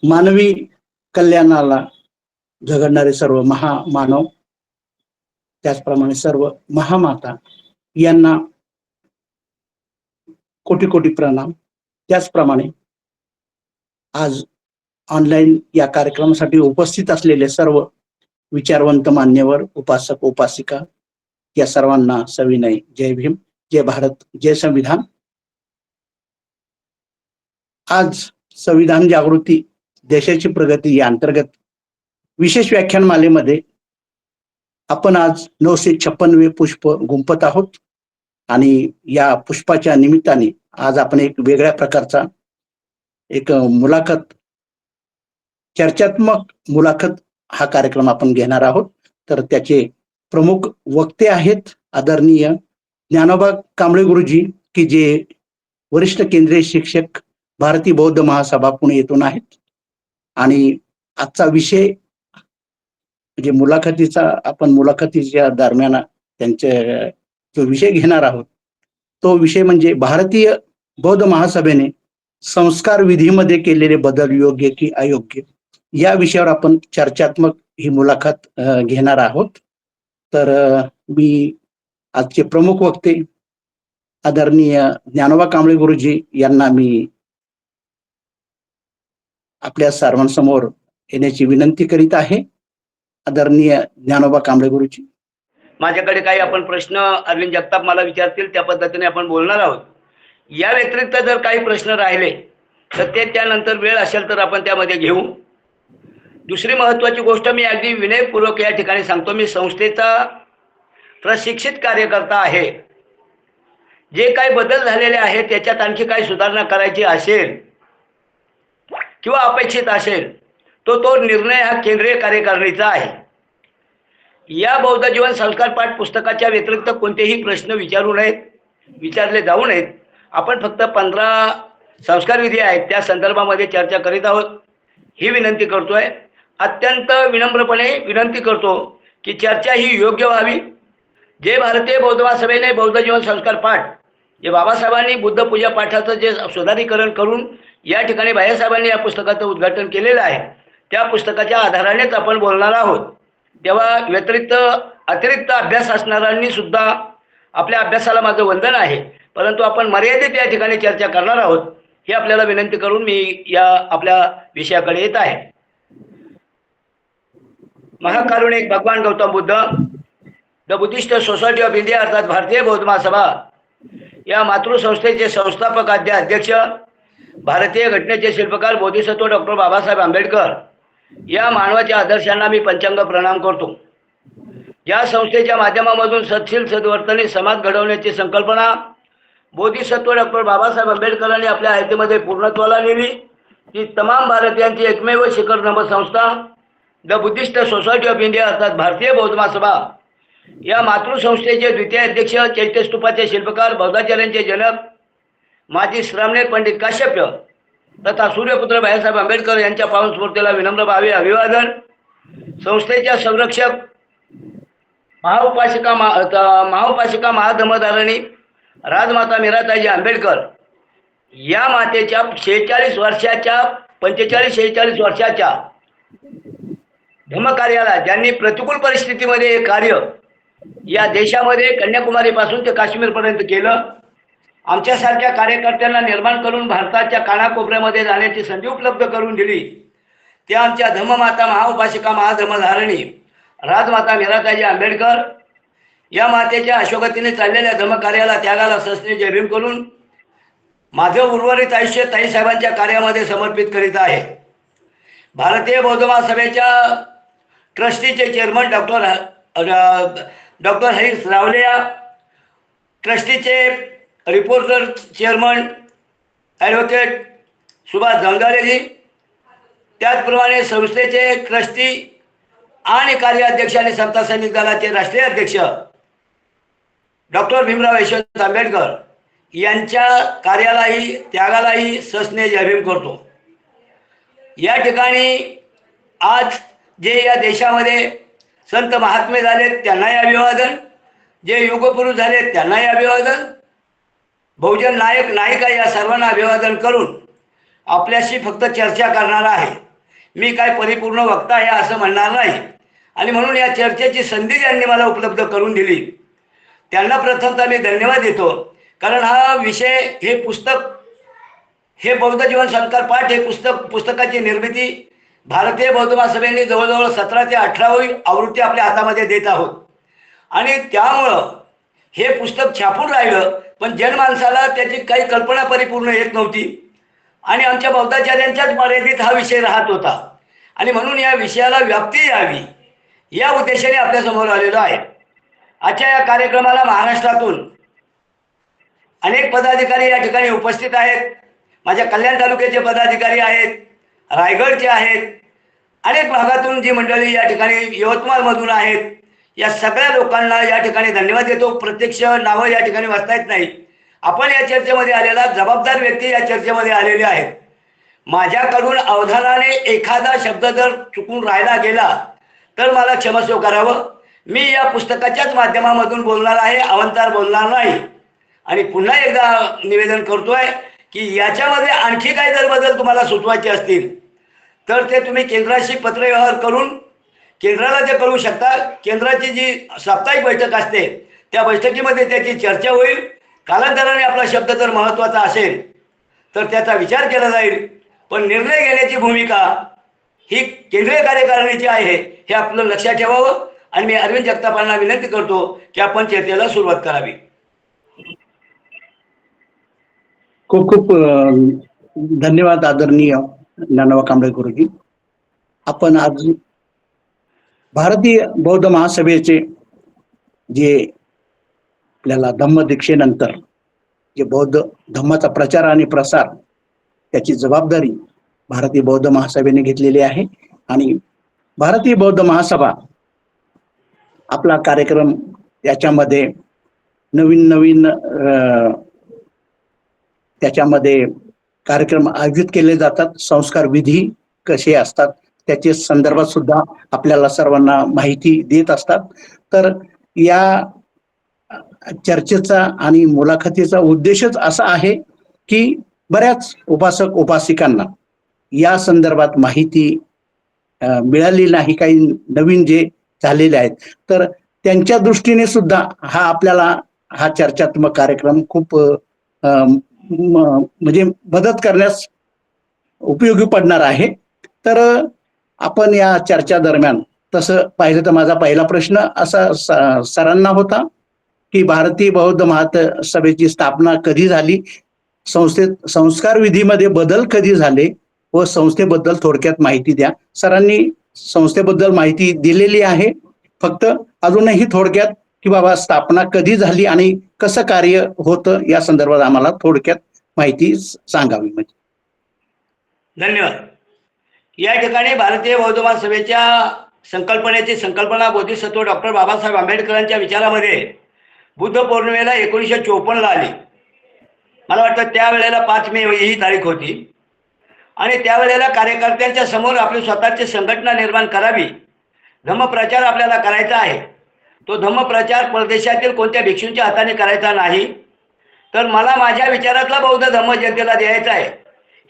मानवी कल्याणाला झगडणारे सर्व महामानव, त्याचप्रमाणे सर्व महामाता यांना कोटी कोटी प्रणाम। त्याचप्रमाणे आज ऑनलाईन या कार्यक्रमासाठी उपस्थित असलेले सर्व विचारवंत मान्यवर, उपासक उपासिका या सर्वांना सविनय जय भीम, जय भारत, जय संविधान। आज संविधान जागृती देशाची प्रगती या अंतर्गत विशेष व्याख्यानमालेमध्ये आपण आज 956 पुष्प गुंफत आहोत आणि या पुष्पाच्या निमित्ताने आज आपण एक वेगळ्या प्रकारचा एक चर्चात्मक मुलाखत हा कार्यक्रम आपण घेणार आहोत। तर त्याचे प्रमुख वक्ते आहेत आदरणीय ज्ञानोबा कांबळे गुरुजी, की जे वरिष्ठ केंद्रीय शिक्षक भारतीय बौद्ध महासभा पुणे येथून आहेत। आणि आजचा विषय म्हणजे मुलाखतीच्या दरम्यान त्यांचे जो विषय घेणार आहोत तो विषय म्हणजे भारतीय बौद्ध महासभेने संस्कार विधीमध्ये केलेले बदल योग्य की अयोग्य, या विषयावर आपण चर्चात्मक ही मुलाखत घेणार आहोत। तर मी आजचे प्रमुख वक्ते आदरणीय ज्ञानोबा कांबळे गुरुजी यांना मी आपल्या सर्वांसमोर येण्याची विनंती करीत आहे। आदरणीय ज्ञानोबा कांबळे गुरुजी। माझ्याकडे काही आपण प्रश्न अरविंद जगताप मला विचारतील त्या पद्धतीने आपण बोलणार आहोत। या व्यतिरिक्त जर काही प्रश्न राहिले तर ते त्यानंतर वेळ असेल तर आपण त्यामध्ये घेऊ। दुसरी महत्त्वाची गोष्ट मी अगदी विनयपूर्वक या ठिकाणी सांगतो, मी संस्थेचा प्रशिक्षित कार्यकर्ता आहे। जे काही बदल झालेले आहेत त्याच्यात आणखी काही सुधारणा करायची असेल किंवा अपेक्षित असेल तो निर्णय हा केंद्रीय कार्यकारिणीचा आहे। या बौद्ध जीवन संस्कार पाठ पुस्तकाच्या व्यतिरिक्त कोणतेही प्रश्न विचारले जाऊ नयेत। आपण फक्त 15 संस्कार विधी आहेत त्या संदर्भामध्ये चर्चा करीत आहोत ही विनंती करतोय। अत्यंत विनम्रपणे विनंती करतो की चर्चा ही योग्य व्हावी। जे भारतीय बौद्ध महासभेने बौद्ध जीवन संस्कार पाठ जे बाबासाहेबांनी बुद्ध पूजा पाठाचं जे सुधारीकरण करून या ठिकाणी बाबासाहेबांनी या पुस्तकाचं उद्घाटन केलेलं आहे त्या पुस्तकाच्या आधारानेच आपण बोलणार आहोत। तेव्हा अतिरिक्त अभ्यास असणाऱ्यांनी सुद्धा आपल्या अभ्यासाला माझं वंदन आहे, परंतु आपण मर्यादित या ठिकाणी चर्चा करणार आहोत ही आपल्याला विनंती करून मी या आपल्या विषयाकडे येत आहे। महाकारुणिक भगवान Gautam Buddha, the Buddhist society of India अर्थात भारतीय बौद्ध महासभा या मातृसंस्थेचे संस्थापक अध्यक्ष, भारतीय घटनेचे शिल्पकार बोधिसत्व डॉक्टर बाबासाहेब आंबेडकर या मानवाच्या आदर्शांना मी पंचांग प्रणाम करतो। या संस्थेच्या माध्यमामधून सत्शील सद्वर्तनी समाज घडवण्याची संकल्पना बोधिसत्व डॉक्टर बाबासाहेब आंबेडकरांनी आपल्या आयतीमध्ये पूर्णत्वाला नेली। ती तमाम भारतीयांची एकमेव शिखर संस्था the Buddhist society of India अर्थात भारतीय बौद्ध महासभा या मातृसंस्थेचे द्वितीय अध्यक्ष, चैत्यस्तूपाचे शिल्पकार, बौद्धाचार्यांचे जनक माजी श्रामणेर पंडित काश्यप तथा सूर्यपुत्र बाळासाहेब आंबेडकर यांच्या पावन स्मृतीला विनम्र भावे अभिवादन। संस्थेच्या संरक्षक महाउपासिका महाधर्मधारिणी राजमाता मीराताई आंबेडकर या मातेच्या 45 वर्षाच्या धर्मकार्याला ज्यांनी प्रतिकूल परिस्थितीमध्ये हे कार्य या देशामध्ये कन्याकुमारी पासून ते काश्मीर पर्यंत केलं, आमच्यासारख्या कार्यकर्त्यांना निर्माण करून भारताच्या कानाकोपऱ्यामध्ये जाण्याची संधी उपलब्ध करून दिली, त्या आमच्या धर्ममाता महाउपासिका महाधर्मधारिणी राजमाता मीराताई आंबेडकर या मातेच्या अशोकतीने चाललेल्या धर्मकार्याला त्यागाला सस्ने जयभीम करून माझं उर्वरित आयुष्य ताईसाहेबांच्या कार्यामध्ये समर्पित करीत आहे। भारतीय बौद्ध महासभेच्या ट्रस्टीचे चेअरमन डॉक्टर हरीश रावलिया, ट्रस्टीचे रिपोर्टर चेअरमन ॲडव्होकेट सुभाष जंगारेजी, त्याचप्रमाणे संस्थेचे ट्रस्टी आणि कार्याध्यक्ष आणि समता सैनिक दलाचे राष्ट्रीय अध्यक्ष डॉक्टर भीमराव यशवंत आंबेडकर यांच्या कार्यालाही त्यागालाही सस्ने जयभीम करतो। या ठिकाणी आज जे या देशामध्ये संत महात्मे झालेत त्यांनाही अभिवादन, जे युगपुरुष झालेत त्यांनाही अभिवादन, बहुजन नायक नायिका या सर्वांना अभिवादन करून आपल्याशी फक्त चर्चा करणार आहे। मी काय परिपूर्ण वक्ता आहे असं म्हणणार नाही. आणि म्हणून या चर्चेची संधी ज्यांनी मला उपलब्ध करून दिली त्यांना प्रथमतः मी धन्यवाद देतो. कारण हा विषय, हे पुस्तक, हे बौद्ध जीवन संस्कार पाठ, हे पुस्तकाची निर्मिती भारतीय बौद्ध महासभेने जवळजवळ 17 ते 18वी आवृत्ती आपल्या हातामध्ये देत आहोत. आणि त्यामुळं हे पुस्तक छापून राहिलं, पण जनमानसाला त्याची काही कल्पना परिपूर्ण येत नव्हती आणि आमच्या बौद्धाचार्यांच्याच मर्यादित हा विषय राहत होता. आणि म्हणून या विषयाला व्याप्ती यावी या उद्देशाने आपल्यासमोर आलेलो आहे. आजच्या या कार्यक्रमाला महाराष्ट्रातून अनेक पदाधिकारी या ठिकाणी उपस्थित आहेत. माझ्या कल्याण तालुक्याचे पदाधिकारी आहेत, रायगडचे आहेत, अनेक भागातून जी मंडळी या ठिकाणी यवतमाळमधून आहेत. या सगळ्या लोकांना या ठिकाणी धन्यवाद देतो. प्रत्यक्ष नावं या ठिकाणी वाचता येत नाही. आपण या चर्चेमध्ये आलेला जबाबदार व्यक्ती या चर्चेमध्ये आलेले आहेत. माझ्याकडून अवधानाने एखादा शब्द जर चुकून राहिला गेला तर मला क्षमस्व करावं. मी या पुस्तकाच्याच माध्यमामधून बोलणार आहे, अवंतार बोलणार नाही. आणि पुन्हा एकदा निवेदन करतोय की याच्यामध्ये आणखी काही जर बदल तुम्हाला सुचवायचे असतील तर ते तुम्ही केंद्राशी पत्रव्यवहार करून केंद्राला ते कळवू शकता. केंद्राची जी साप्ताहिक बैठक असते त्या बैठकीमध्ये त्याची चर्चा होईल. कालांतराने आपला शब्द जर महत्त्वाचा असेल तर त्याचा विचार केला जाईल. पण निर्णय घेण्याची भूमिका ही केंद्रीय कार्यकारिणीची आहे, हे आपलं लक्षात ठेवावं. आणि मी अरविंद जगतापांना विनंती करतो की आपण चर्चेला सुरुवात करावी. खूप खूप धन्यवाद आदरणीय ज्ञानोबा कांबळे गुरुजी. आपण आज भारतीय बौद्ध महासभेचे जे आपल्याला धम्मदीक्षेनंतर जे बौद्ध धम्माचा प्रचार आणि प्रसार त्याची जबाबदारी भारतीय बौद्ध महासभेने घेतलेली आहे. आणि भारतीय बौद्ध महासभा आपला कार्यक्रम याच्यामध्ये नवीन नवीन त्याच्यामध्ये कार्यक्रम आयोजित केले जातात. संस्कार विधी कसे असतात त्याच्या संदर्भात सुद्धा आपल्याला सर्वांना माहिती देत असतात. तर या चर्चेचा आणि मुलाखतीचा उद्देशच असा आहे की बऱ्याच उपासक उपासिकांना या संदर्भात माहिती मिळाली नाही, काही नवीन जे झालेले आहेत, तर त्यांच्या दृष्टीने सुद्धा हा चर्चात्मक कार्यक्रम खूप म्हणजे मदत करण्यास उपयोगी पडणार आहे. तर आपण या चर्चा दरम्यान तसं पाहिलं तर माझा पहिला प्रश्न असा सरांना होता की भारतीय बौद्ध महासभेची स्थापना कधी झाली, संस्थेत संस्कार विधीमध्ये बदल कधी झाले व संस्थेबद्दल थोडक्यात माहिती द्या. सरांनी संस्थेबद्दल माहिती दिलेली आहे, फक्त अजूनही थोडक्यात की बाबा स्थापना कधी झाली आणि कसं कार्य होतं या संदर्भात आम्हाला थोडक्यात माहिती सांगावी. धन्यवाद. या ठिकाणी भारतीय बौद्ध महासभेच्या संकल्पनेची संकल्पना बोधिसत्व डॉक्टर बाबासाहेब आंबेडकरांच्या विचारामध्ये बुद्ध पौर्णिमेला 1954 आली. मला वाटतं त्यावेळेला 5 मे ही तारीख होती. आणि त्यावेळेला कार्यकर्त्यांच्या समोर आपली स्वतःची संघटना निर्माण करावी, धम्मप्रचार आपल्याला करायचा आहे. तो धम्मप्रचार परदेशातील कोणत्या भिक्षूंच्या हाताने करायचा नाही, तर मला माझ्या विचारातला बौद्ध धम्म जनतेला द्यायचा आहे.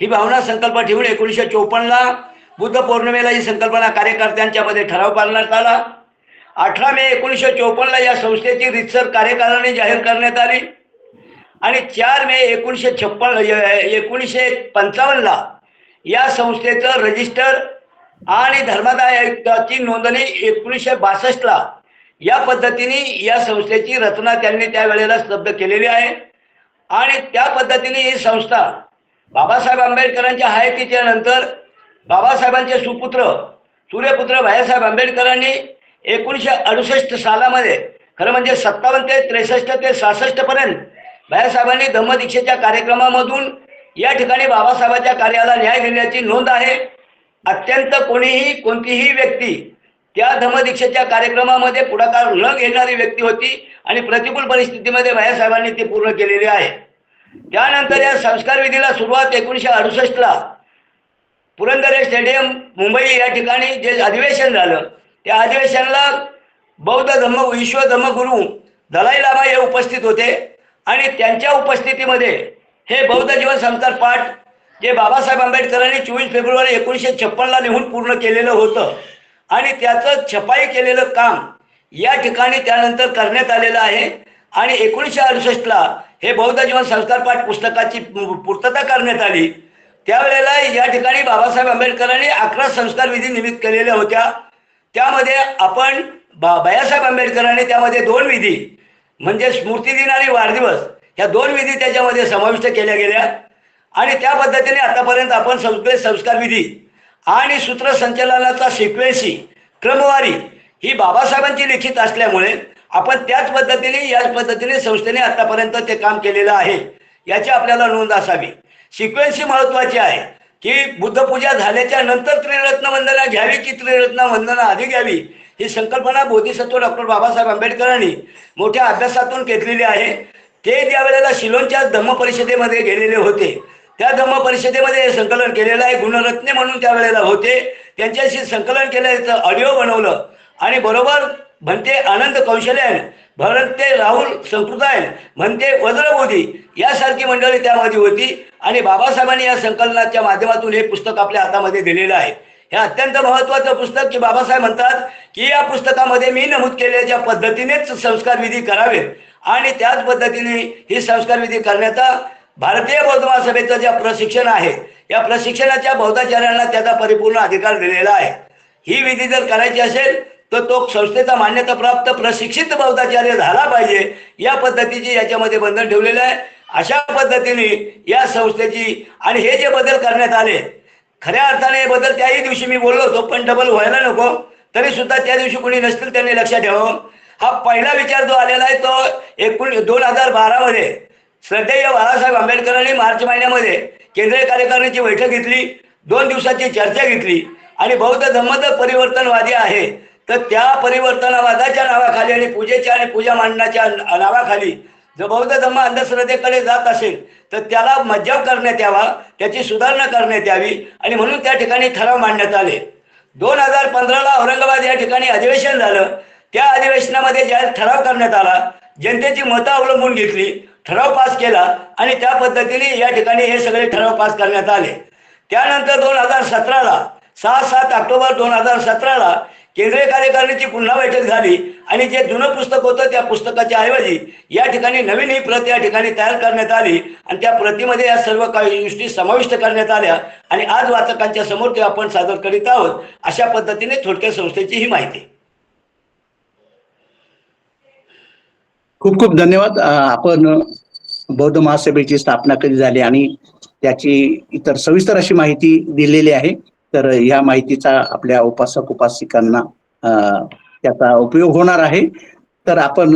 ही भावना संकल्प ठेवून 1954ला बुद्ध पौर्णिमेला ही संकल्पना कार्यकर्त्यांच्या मध्ये ठराव पाळण्यात आला. 18 मे 1954ला या संस्थेची रीतसर कार्यकारिणी जाहीर करण्यात आली. आणि 4 मे 1955ला या संस्थेचं रजिस्टर आणि धर्मादाय आयुक्ताची नोंदणी 1962ला या पद्धतीने या संस्थेची रचना त्यांनी त्यावेळेला स्तब्ध केलेली आहे. आणि त्या पद्धतीने ही संस्था बाबासाहेब आंबेडकरांच्या हयातीच्या नंतर बाबासाहेबांचे सुपुत्र सूर्यपुत्र भैयासाहेब आंबेडकरांनी 1968 सालामध्ये, खरं म्हणजे 57 ते 63 ते 66 पर्यंत भैयासाहेबांनी धम्मदीक्षेच्या कार्यक्रमामधून या ठिकाणी बाबासाहेबांच्या कार्याला न्याय देण्याची नोंद आहे. अत्यंत कोणतीही व्यक्ती त्या धम्मदीक्षेच्या कार्यक्रमामध्ये पुढाकार न घेणारी व्यक्ती होती आणि प्रतिकूल परिस्थितीमध्ये भैयासाहेबांनी ते पूर्ण केलेले आहे. त्यानंतर या संस्कार विधीला सुरुवात 1968ला पुरंदरे स्टेडियम मुंबई या ठिकाणी जे अधिवेशन झालं, त्या अधिवेशनाला विश्व धम्मगुरू दलाई लामा हे उपस्थित होते. आणि त्यांच्या उपस्थितीमध्ये हे बौद्ध जीवन संस्कार पाठ जे बाबासाहेब आंबेडकरांनी 24 फेब्रुवारी 1956ला लिहून पूर्ण केलेलं होतं आणि त्याचं छपाई केलेलं काम या ठिकाणी त्यानंतर करण्यात आलेलं आहे. आणि 1968ला हे बौद्ध जीवन संस्कार पाठ पुस्तकाची पूर्तता करण्यात आली. त्यावेळेला या ठिकाणी बाबासाहेब आंबेडकरांनी 11 संस्कार विधी निमित्त केलेल्या होत्या. त्यामध्ये आपण बाळासाहेब आंबेडकरांनी त्यामध्ये 2 विधी म्हणजे स्मृतिदिन आणि वाढदिवस ह्या 2 विधी त्याच्यामध्ये समाविष्ट केल्या गेल्या. आणि त्या पद्धतीने आतापर्यंत आपण सगळे संस्कार विधी आणि सूत्रसंचलनाचा सिक्वेन्सी क्रमवारी ही बाबासाहेबांची लिखित असल्यामुळे आपण त्याच पद्धतीने याच पद्धतीने संस्थेने आतापर्यंत ते काम केलेलं आहे याची आपल्याला नोंद असावी. सिक्वेन्सी महत्वाची आहे की बुद्धपूजा झाल्याच्या नंतर त्रिरत्न वंदना घ्यावी की त्रिरत्न वंदना आधी घ्यावी ही संकल्पना बोधिसत्व डॉक्टर बाबासाहेब आंबेडकरांनी मोठ्या अभ्यासातून घेतलेली आहे. ते ज्या वेळेला शिलोंच्या धम्म परिषदेमध्ये गेलेले होते त्या धम्म परिषदेमध्ये हे संकलन केलेलं आहे. गुणरत्ने म्हणून त्यावेळेला होते, त्यांच्याशी संकलन केलं, ऑडिओ बनवलं आणि बरोबर म्हणते आनंद कौशल्यान, भरते राहुल संकृतायन, म्हणते वज्रबोधी यासारखी मंडळी त्यामध्ये होती. आणि बाबासाहेबांनी या संकलनाच्या माध्यमातून हे पुस्तक आपल्या हातामध्ये दिलेलं आहे. हे अत्यंत महत्त्वाचं पुस्तक की बाबासाहेब म्हणतात की या पुस्तकामध्ये मी नमूद केलेल्या पद्धतीनेच संस्कार विधी करावेत आणि त्याच पद्धतीने ही संस्कार विधी करण्याचा भारतीय बौद्ध महासभेचं जे प्रशिक्षण आहे या प्रशिक्षणाच्या बौद्धाचार्यांना त्याचा परिपूर्ण अधिकार दिलेला आहे. ही विधी जर करायची असेल तर तो संस्थेचा मान्यताप्राप्त प्रशिक्षित बौद्धाचार्य झाला पाहिजे या पद्धतीची याच्यामध्ये बंधन ठेवलेलं आहे. अशा पद्धतीने या संस्थेची आणि हे जे बदल करण्यात आले खऱ्या अर्थाने हे बदल त्याही दिवशी मी बोललो होतो पण डबल व्हायला नको तरी सुद्धा त्या दिवशी कोणी नसतील त्यांनी लक्षात ठेवावं. हा पहिला विचार जो आलेला आहे तो 2012 मध्ये श्रद्धेय बाळासाहेब आंबेडकरांनी मार्च महिन्यामध्ये केंद्रीय कार्यकारिणीची बैठक घेतली, 2 दिवसाची चर्चा घेतली आणि बौद्ध धम्म जर परिवर्तनवादी आहे तर त्या परिवर्तनवादाच्या नावाखाली आणि पूजेच्या आणि पूजा मांडण्याच्या नावाखाली जर बौद्ध धम्म अंधश्रद्धेकडे जात असेल तर त्याला मज्जाव करण्यात यावा, त्याची सुधारणा करण्यात यावी आणि म्हणून त्या ठिकाणी ठराव मांडण्यात आले. 2015ला औरंगाबाद या ठिकाणी अधिवेशन झालं. त्या अधिवेशनामध्ये ज्या ठराव करण्यात आला जनतेची मतं अवलंबून घेतली, ठराव पास केला आणि त्या पद्धतीने या ठिकाणी हे सगळे ठराव पास करण्यात आले. त्यानंतर 2017ला 6-7 ऑक्टोबर 2017ला केंद्रीय कार्यकारिणीची पुन्हा बैठक झाली आणि जे जुनं पुस्तक होतं त्या पुस्तकाच्या ऐवजी या ठिकाणी नवीन ही प्रत या ठिकाणी तयार करण्यात आली आणि त्या प्रतीमध्ये या सर्व काही गोष्टी समाविष्ट करण्यात आल्या आणि आज वाचकांच्या समोर ते आपण सादर करीत आहोत. अशा पद्धतीने थोडक्यात संस्थेची ही माहिती. खूप खूप धन्यवाद. आपण बौद्ध महासभेची स्थापना कधी झाली आणि त्याची इतर सविस्तर अशी माहिती दिलेली आहे. तर या माहितीचा आपल्या उपासक उपासिकांना त्याचा उपयोग होणार आहे. तर आपण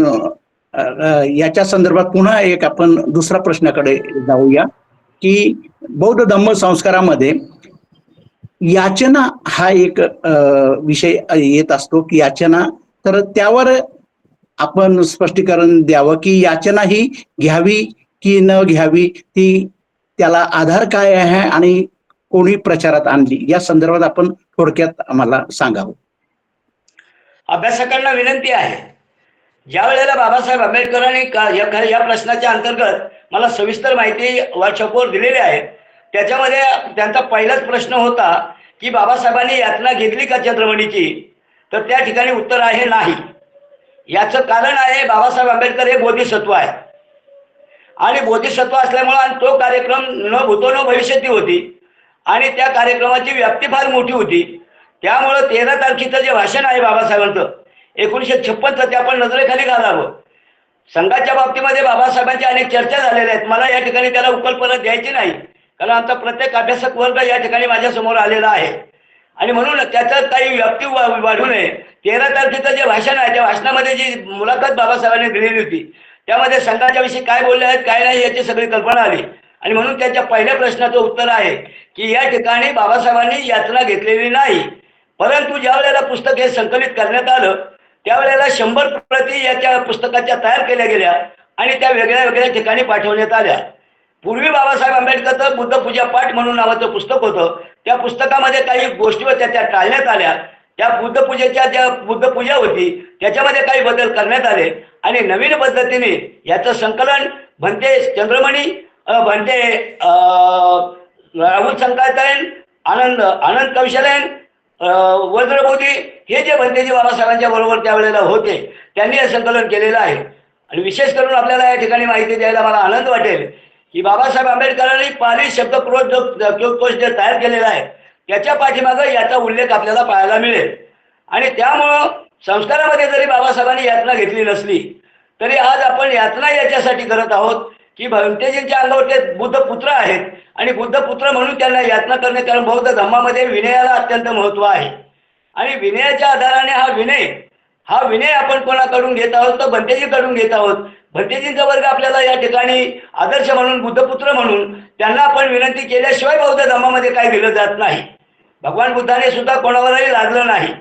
याच्या संदर्भात पुन्हा एक आपण दुसऱ्या प्रश्नाकडे जाऊया की बौद्ध धम्म संस्कारामध्ये याचना हा एक विषय येत असतो की याचना, तर त्यावर आपण स्पष्टीकरण द्यावं की याचना ही घ्यावी की न घ्यावी, ती त्याला आधार काय आहे आणि कोणी प्रचारात आणली या संदर्भात आपण थोडक्यात आम्हाला सांगावं. अभ्यासकांना विनंती आहे, ज्या वेळेला बाबासाहेब आंबेडकरांनी या प्रश्नाच्या अंतर्गत मला सविस्तर माहिती वर्कशॉपवर दिलेली आहे त्याच्यामध्ये त्यांचा पहिलाच प्रश्न होता की बाबासाहेबांनी यातना घेतली का चंद्रमणीची, तर त्या ठिकाणी उत्तर आहे नाही. याचं कारण आहे बाबासाहेब आंबेडकर हे बोधिसत्व आहे आणि बोधिसत्व असल्यामुळे आणि तो कार्यक्रम न भूतो न भविष्यती होती आणि त्या कार्यक्रमाची व्याप्ती फार मोठी होती. त्यामुळं 13 तारखेचं जे भाषण आहे बाबासाहेबांचं 1956चं ते आपण नजरेखाली घालावं. संघाच्या बाबतीमध्ये बाबासाहेबांच्या अनेक चर्चा झालेल्या आहेत. मला या ठिकाणी त्याला उकलपणा द्यायची नाही कारण आमचा प्रत्येक अभ्यासक वर्ग या ठिकाणी माझ्या समोर आलेला आहे आणि म्हणून त्याच्यात काही व्याप्ती वाढू नये. 13 तारखेचं जे भाषण आहे त्या भाषणामध्ये जी मुलाखत बाबासाहेबांनी दिलेली होती त्यामध्ये संघाच्या विषयी काय बोलले आहेत काय नाही याची सगळी कल्पना आली आणि म्हणून त्याच्या पहिल्या प्रश्नाचं उत्तर आहे की या ठिकाणी बाबासाहेबांनी यातना घेतलेली नाही. परंतु ज्या वेळेला पुस्तक हे संकलित करण्यात आलं त्यावेळेला 100 प्रती याच्या पुस्तकाच्या तयार केल्या गेल्या आणि त्या वेगळ्या वेगळ्या ठिकाणी पाठवण्यात आल्या. पूर्वी बाबासाहेब आंबेडकरचं बुद्ध पूजा पाठ म्हणून नावाचं पुस्तक होतं. त्या पुस्तकामध्ये काही गोष्टी होत्या त्या टाळण्यात आल्या. त्या बुद्धपूजेच्या ज्या बुद्धपूजा होती त्याच्यामध्ये काही बदल करण्यात आले आणि नवीन पद्धतीने याचं संकलन भंते चंद्रमणी, भंते राहुल संकाळतायन, आनंद आनंद कौशल्यान, वज्रबोधी हे जे भंतेजी बाबासाहेबांच्या बरोबर त्यावेळेला होते त्यांनी हे संकलन केलेलं आहे. आणि विशेष करून आपल्याला या ठिकाणी माहिती द्यायला मला आनंद वाटेल की बाबासाहेब आंबेडकरांनी पाली शब्दकोश जे तयार केलेला आहे त्याच्या पाठीमागं याचा उल्लेख आपल्याला पाहायला मिळेल. आणि त्यामुळं संस्कारामध्ये जरी बाबासाहेबांनी यातना घेतली नसली तरी आज आपण यातना याच्यासाठी करत आहोत की भंतेजींच्या अंगावर ते बुद्ध पुत्र आहेत आणि बुद्ध पुत्र म्हणून त्यांना यातना करणे, कारण बौद्ध धर्मामध्ये विनयाला अत्यंत महत्व आहे. आणि विनयाच्या आधाराने हा विनय आपण कोणाकडून घेत आहोत तर भंतेजीकडून घेत आहोत. भंतेजींचा वर्ग आपल्याला या ठिकाणी आदर्श म्हणून, बुद्धपुत्र म्हणून त्यांना आपण विनंती केल्याशिवाय बौद्ध धर्मामध्ये काही दिलं जात नाही. भगवान बुद्धाने सुद्धा कोणावरही लादलं नाही.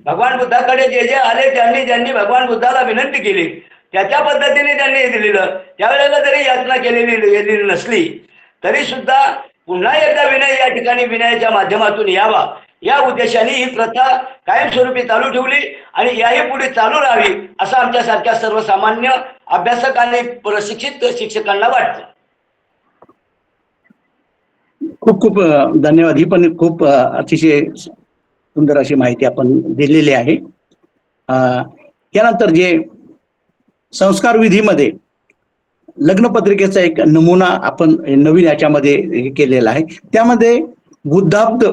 भगवान बुद्धाकडे जे जे आले ज्यांनी भगवान बुद्धाला विनंती केली त्याच्या पद्धतीने त्यांनी हे दिलेलं. त्यावेळेला जरी यातना केलेली नसली तरी सुद्धा पुन्हा एकदा विनय या ठिकाणी विनयाच्या माध्यमातून यावा या उद्देशाने ही प्रथा कायमस्वरूपी चालू ठेवली आणि याही पुढे चालू राहावी असं आमच्यासारख्या सर्वसामान्य अभ्यासक आणि प्रशिक्षित शिक्षकांना वाटतं. खूप खूप धन्यवाद. ही पण खूप अतिशय सुंदर अशी माहिती आपण दिलेली आहे. यानंतर जे संस्कार विधीमध्ये लग्नपत्रिकेचा एक नमुना आपण नवीन याच्यामध्ये केलेला आहे. त्यामध्ये बुद्धाब्द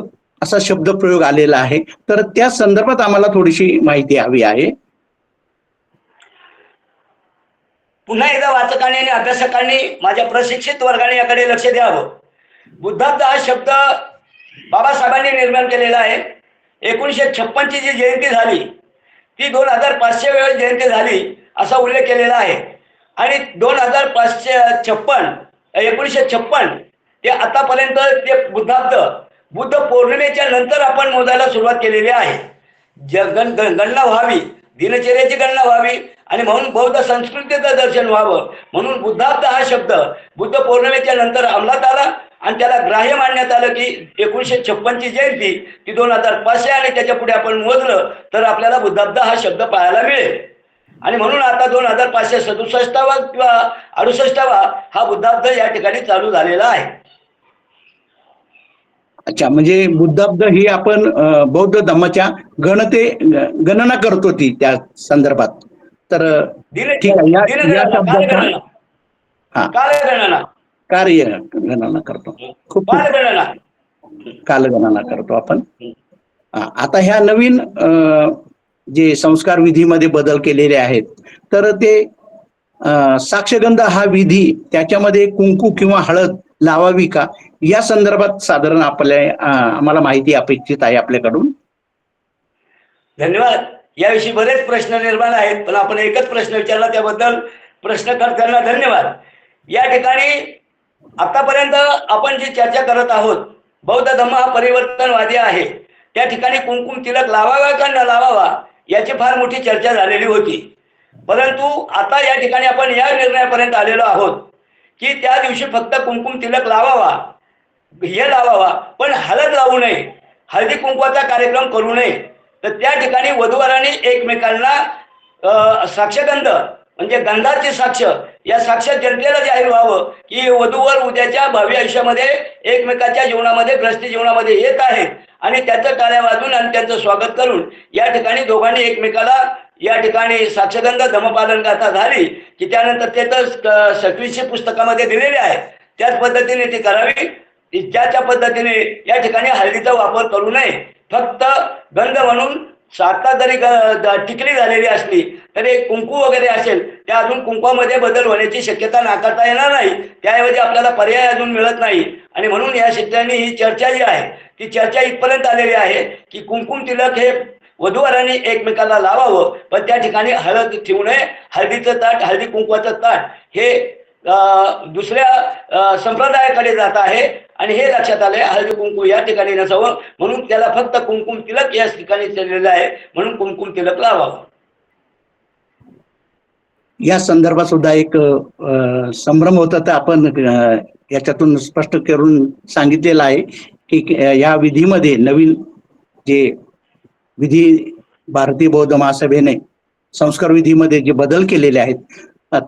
असा शब्द प्रयोग आलेला आहे, तर त्या संदर्भात आम्हाला थोडीशी माहिती हवी आहे. पुन्हा एकदा वाचकांनी आणि अभ्यासकांनी, माझ्या प्रशिक्षित वर्गाने याकडे लक्ष द्यावं. बुद्धाब्द हा शब्द बाबासाहेबांनी निर्माण केलेला आहे. 1956 ची जी जयंती झाली ती 2500 वेळेस जयंती झाली असा उल्लेख केलेला आहे. आणि 1956 ते आतापर्यंत ते बुद्धाब्द बुद्ध पौर्णिमेच्या नंतर आपण मोजायला सुरुवात केलेली आहे. गणना व्हावी, दिनचर्याची गणना व्हावी आणि म्हणून बौद्ध संस्कृतीचं दर्शन व्हावं म्हणून बुद्धाब्द हा शब्द बुद्ध पौर्णिमेच्या नंतर अंमलात आला आणि त्याला ग्राह्य मानण्यात आलं की 1956 ची जयंती ती 2500 आणि त्याच्या पुढे आपण मोजलं तर आपल्याला बुद्धाब्द हा शब्द पाहायला मिळेल. आणि म्हणून आता 2567 किंवा 68 हा बुद्धाब्द या ठिकाणी चालू झालेला आहे. अच्छा, म्हणजे बुद्धाब्द ही आपण बौद्ध धर्माच्या गणना करतो ती त्या संदर्भात. तर ठीक आहे, या शब्दाचा कार्यगणना करतो. खूप कालगणना करतो आपण. आता ह्या नवीन जे संस्कार विधीमध्ये बदल केलेले आहेत तर ते साक्षगंध हा विधी त्याच्यामध्ये कुंकू किंवा हळद लावावी का या संदर्भात साधारण आम्हाला माहिती अपेक्षित आहे आपल्याकडून. धन्यवाद. याविषयी बरेच प्रश्न निर्माण आहेत पण आपण एकच प्रश्न विचारला त्याबद्दल प्रश्नकर्त्यांना धन्यवाद. या ठिकाणी आतापर्यंत आपण जी चर्चा करत आहोत बौद्ध धर्म हा परिवर्तनवादी आहे. त्या ठिकाणी कुंकुम तिलक लावावा का न लावावा याची फार मोठी चर्चा झालेली होती. परंतु आता या ठिकाणी आपण या निर्णयापर्यंत आलेलो आहोत की त्या दिवशी फक्त कुंकुम तिलक लावावा पण हळद लावू नये, हळदी कुंकवाचा कार्यक्रम करू नये. तर त्या ठिकाणी वधूवरांनी एकमेकांना साक्षगंध म्हणजे गंधाची साक्ष या साक्ष जनतेला जाहीर व्हावं की वधूवर उद्याच्या भावी आयुष्यामध्ये एकमेकाच्या जीवनामध्ये गृहस्थी जीवनामध्ये येत आहेत आणि त्याचं टाळ्या वाजून आणि त्यांचं स्वागत करून या ठिकाणी दोघांनी एकमेकाला या ठिकाणी साक्षगंध धम्मपालन गाथा झाली की त्यानंतर ते तर 2600 पुस्तकामध्ये दिलेले आहे त्याच पद्धतीने ती करावी. त्याच्या पद्धतीने या ठिकाणी हळदीचा वापर करू नये. फक्त गंध म्हणून आता जरी टिकली झालेली असली तरी कुंकू वगैरे असेल त्या अजून कुंकवामध्ये बदल होण्याची शक्यता नाकारता येणार नाही. त्याऐवजी आपल्याला पर्याय अजून मिळत नाही आणि म्हणून या क्षेत्राने ही चर्चा जी आहे ती चर्चा इथपर्यंत आलेली आहे की कुंकुम तिलक हे वधूवरांनी एकमेकाला लावावं पण त्या ठिकाणी हळद ठेवू नये. हळदीचं ताट, हळदी कुंकवाचं ताट हे दुसऱ्या संप्रदायाकडे जात आहे आणि हे लक्षात आले हळदी कुंकू या ठिकाणी नसावं म्हणून त्याला फक्त कुंकुम तिलक या ठिकाणी चाललेलं आहे म्हणून कुंकुम तिलक लावावं. या संदर्भात सुद्धा एक संभ्रम होता तर आपण याच्यातून स्पष्ट करून सांगितलेलं आहे की या विधीमध्ये नवीन जे विधी भारतीय बौद्ध महासभेने संस्कार विधीमध्ये जे बदल केलेले आहेत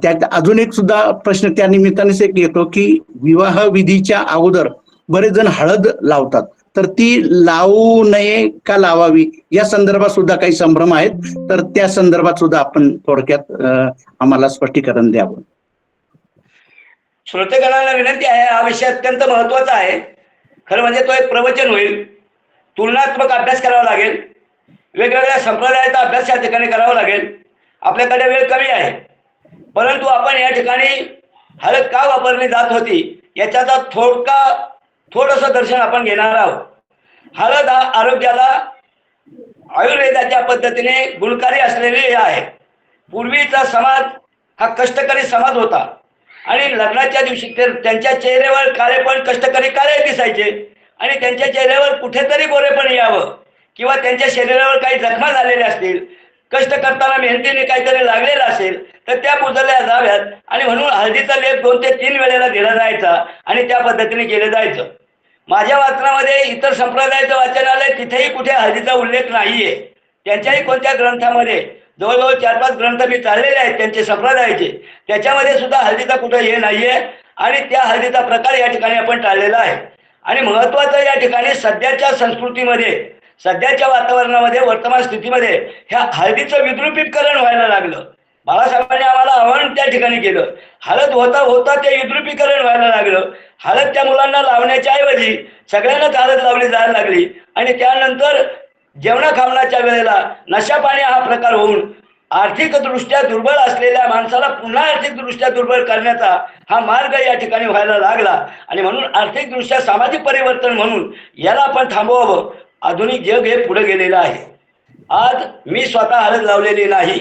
त्यात अजून एक सुद्धा प्रश्न त्या निमित्तानेच एक येतो की विवाह विधीच्या अगोदर बरेच जण हळद लावतात, तर ती लावू नये का लावावी या संदर्भात सुद्धा काही संभ्रम आहेत, तर त्या संदर्भात सुद्धा आपण थोडक्यात आम्हाला स्पष्टीकरण द्यावं. श्रोतेगणाला विनंती आहे, हा विषय अत्यंत महत्वाचा आहे. खरं म्हणजे तो एक प्रवचन होईल. तुलनात्मक अभ्यास करावा लागेल, वेगवेगळ्या संप्रदायाचा अभ्यास या ठिकाणी करावा लागेल. आपल्याकडे वेळ कमी आहे, परंतु आपण या ठिकाणी हळद का वापरली जात होती याच्याचा थोडंसं दर्शन आपण घेणार आहोत. हळद हा आरोग्याला आयुर्वेदाच्या पद्धतीने गुणकारी असलेली हे आहे. पूर्वीचा समाज हा कष्टकरी समाज होता आणि लग्नाच्या दिवशी त्यांच्या चेहऱ्यावर काळेपण, कष्टकरी काळे दिसायचे आणि त्यांच्या चेहऱ्यावर कुठेतरी गोरेपण यावं किंवा त्यांच्या शरीरावर काही जखमा झालेल्या असतील, कष्ट करताना मेहनतीने काहीतरी लागलेलं असेल तर त्या पुजल्या जाव्यात आणि म्हणून हळदीचा लेप 2 ते 3 वेळेला दिला जायचा आणि त्या पद्धतीने केलं जायचं. माझ्या वाचनामध्ये इतर संप्रदायाचं वाचन आलंय, तिथेही कुठे हळदीचा उल्लेख नाहीये. त्यांच्याही कोणत्या ग्रंथामध्ये जवळजवळ 4-5 ग्रंथ मी चाललेले आहेत त्यांचे संप्रदायाचे, त्याच्यामध्ये सुद्धा हळदीचा कुठं हे नाहीये आणि त्या हळदीचा प्रकार या ठिकाणी आपण टाळलेला आहे. आणि महत्वाचं या ठिकाणी सध्याच्या संस्कृतीमध्ये, सध्याच्या वातावरणामध्ये, वर्तमान स्थितीमध्ये ह्या हळदीचं विद्रुपीकरण व्हायला लागलं. बाळासाहेबांनी आम्हाला आव्हान त्या ठिकाणी केलं. हळद होता होता ते विद्रुपीकरण व्हायला लागलं. हळद त्या मुलांना लावण्याच्या ऐवजी सगळ्यांनाच हळद लावली जायला लागली आणि त्यानंतर जेवणा खावण्याच्या वेळेला नशा पाणी हा प्रकार होऊन आर्थिकदृष्ट्या दुर्बळ असलेल्या माणसाला पुन्हा आर्थिकदृष्ट्या दुर्बळ करण्याचा हा मार्ग या ठिकाणी व्हायला लागला आणि म्हणून आर्थिकदृष्ट्या सामाजिक परिवर्तन म्हणून याला आपण थांबवावं. आधुनिक जग हे पुढे गेलेलं आहे. आज मी स्वतः हळद लावलेली नाही,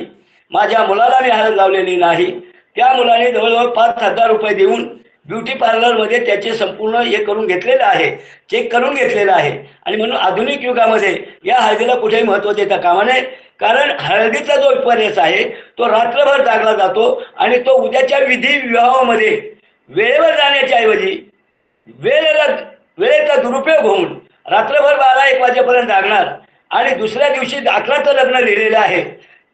माझ्या मुलाला मी हळद लावलेली नाही. त्या मुलाने जवळजवळ 5,000 रुपये देऊन ब्युटी पार्लरमध्ये त्याचे संपूर्ण हे करून घेतलेलं आहे, चेक करून घेतलेलं आहे आणि म्हणून आधुनिक युगामध्ये या हळदीला कुठेही महत्त्व देता कामा नये. कारण हळदीचा जो विपर्यास आहे तो रात्रभर जागला जातो आणि तो उद्याच्या विधी विवाहामध्ये वेळेवर जाण्याच्या ऐवजी वेळेचा दुरुपयोग होऊन रात्रभर 12-1 वाजेपर्यंत जागणार आणि दुसऱ्या दिवशी 11चं लग्न लिहिलेलं आहे,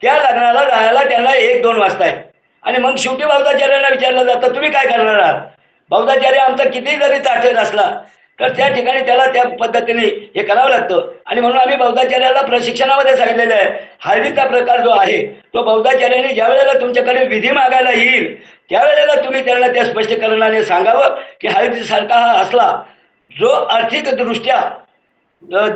त्या लग्नाला जायला त्यांना 1-2 वाजताय आणि मग शेवटी बौद्धाचार्यांना विचारलं जातं तुम्ही काय करणार आहात. बौद्धाचार्य आमचा कितीही जरी ताठेर असला तर त्या ठिकाणी त्याला त्या पद्धतीने हे करावं लागतं आणि म्हणून आम्ही बौद्धाचार्याला प्रशिक्षणामध्ये सांगितलेलं आहे, हळदीचा प्रकार जो आहे तो बौद्धाचार्याने ज्या वेळेला तुमच्याकडे विधी मागायला येईल त्यावेळेला तुम्ही त्यांना त्या स्पष्टीकरणाने सांगावं की हळदीसारखा हा असला जो आर्थिकदृष्ट्या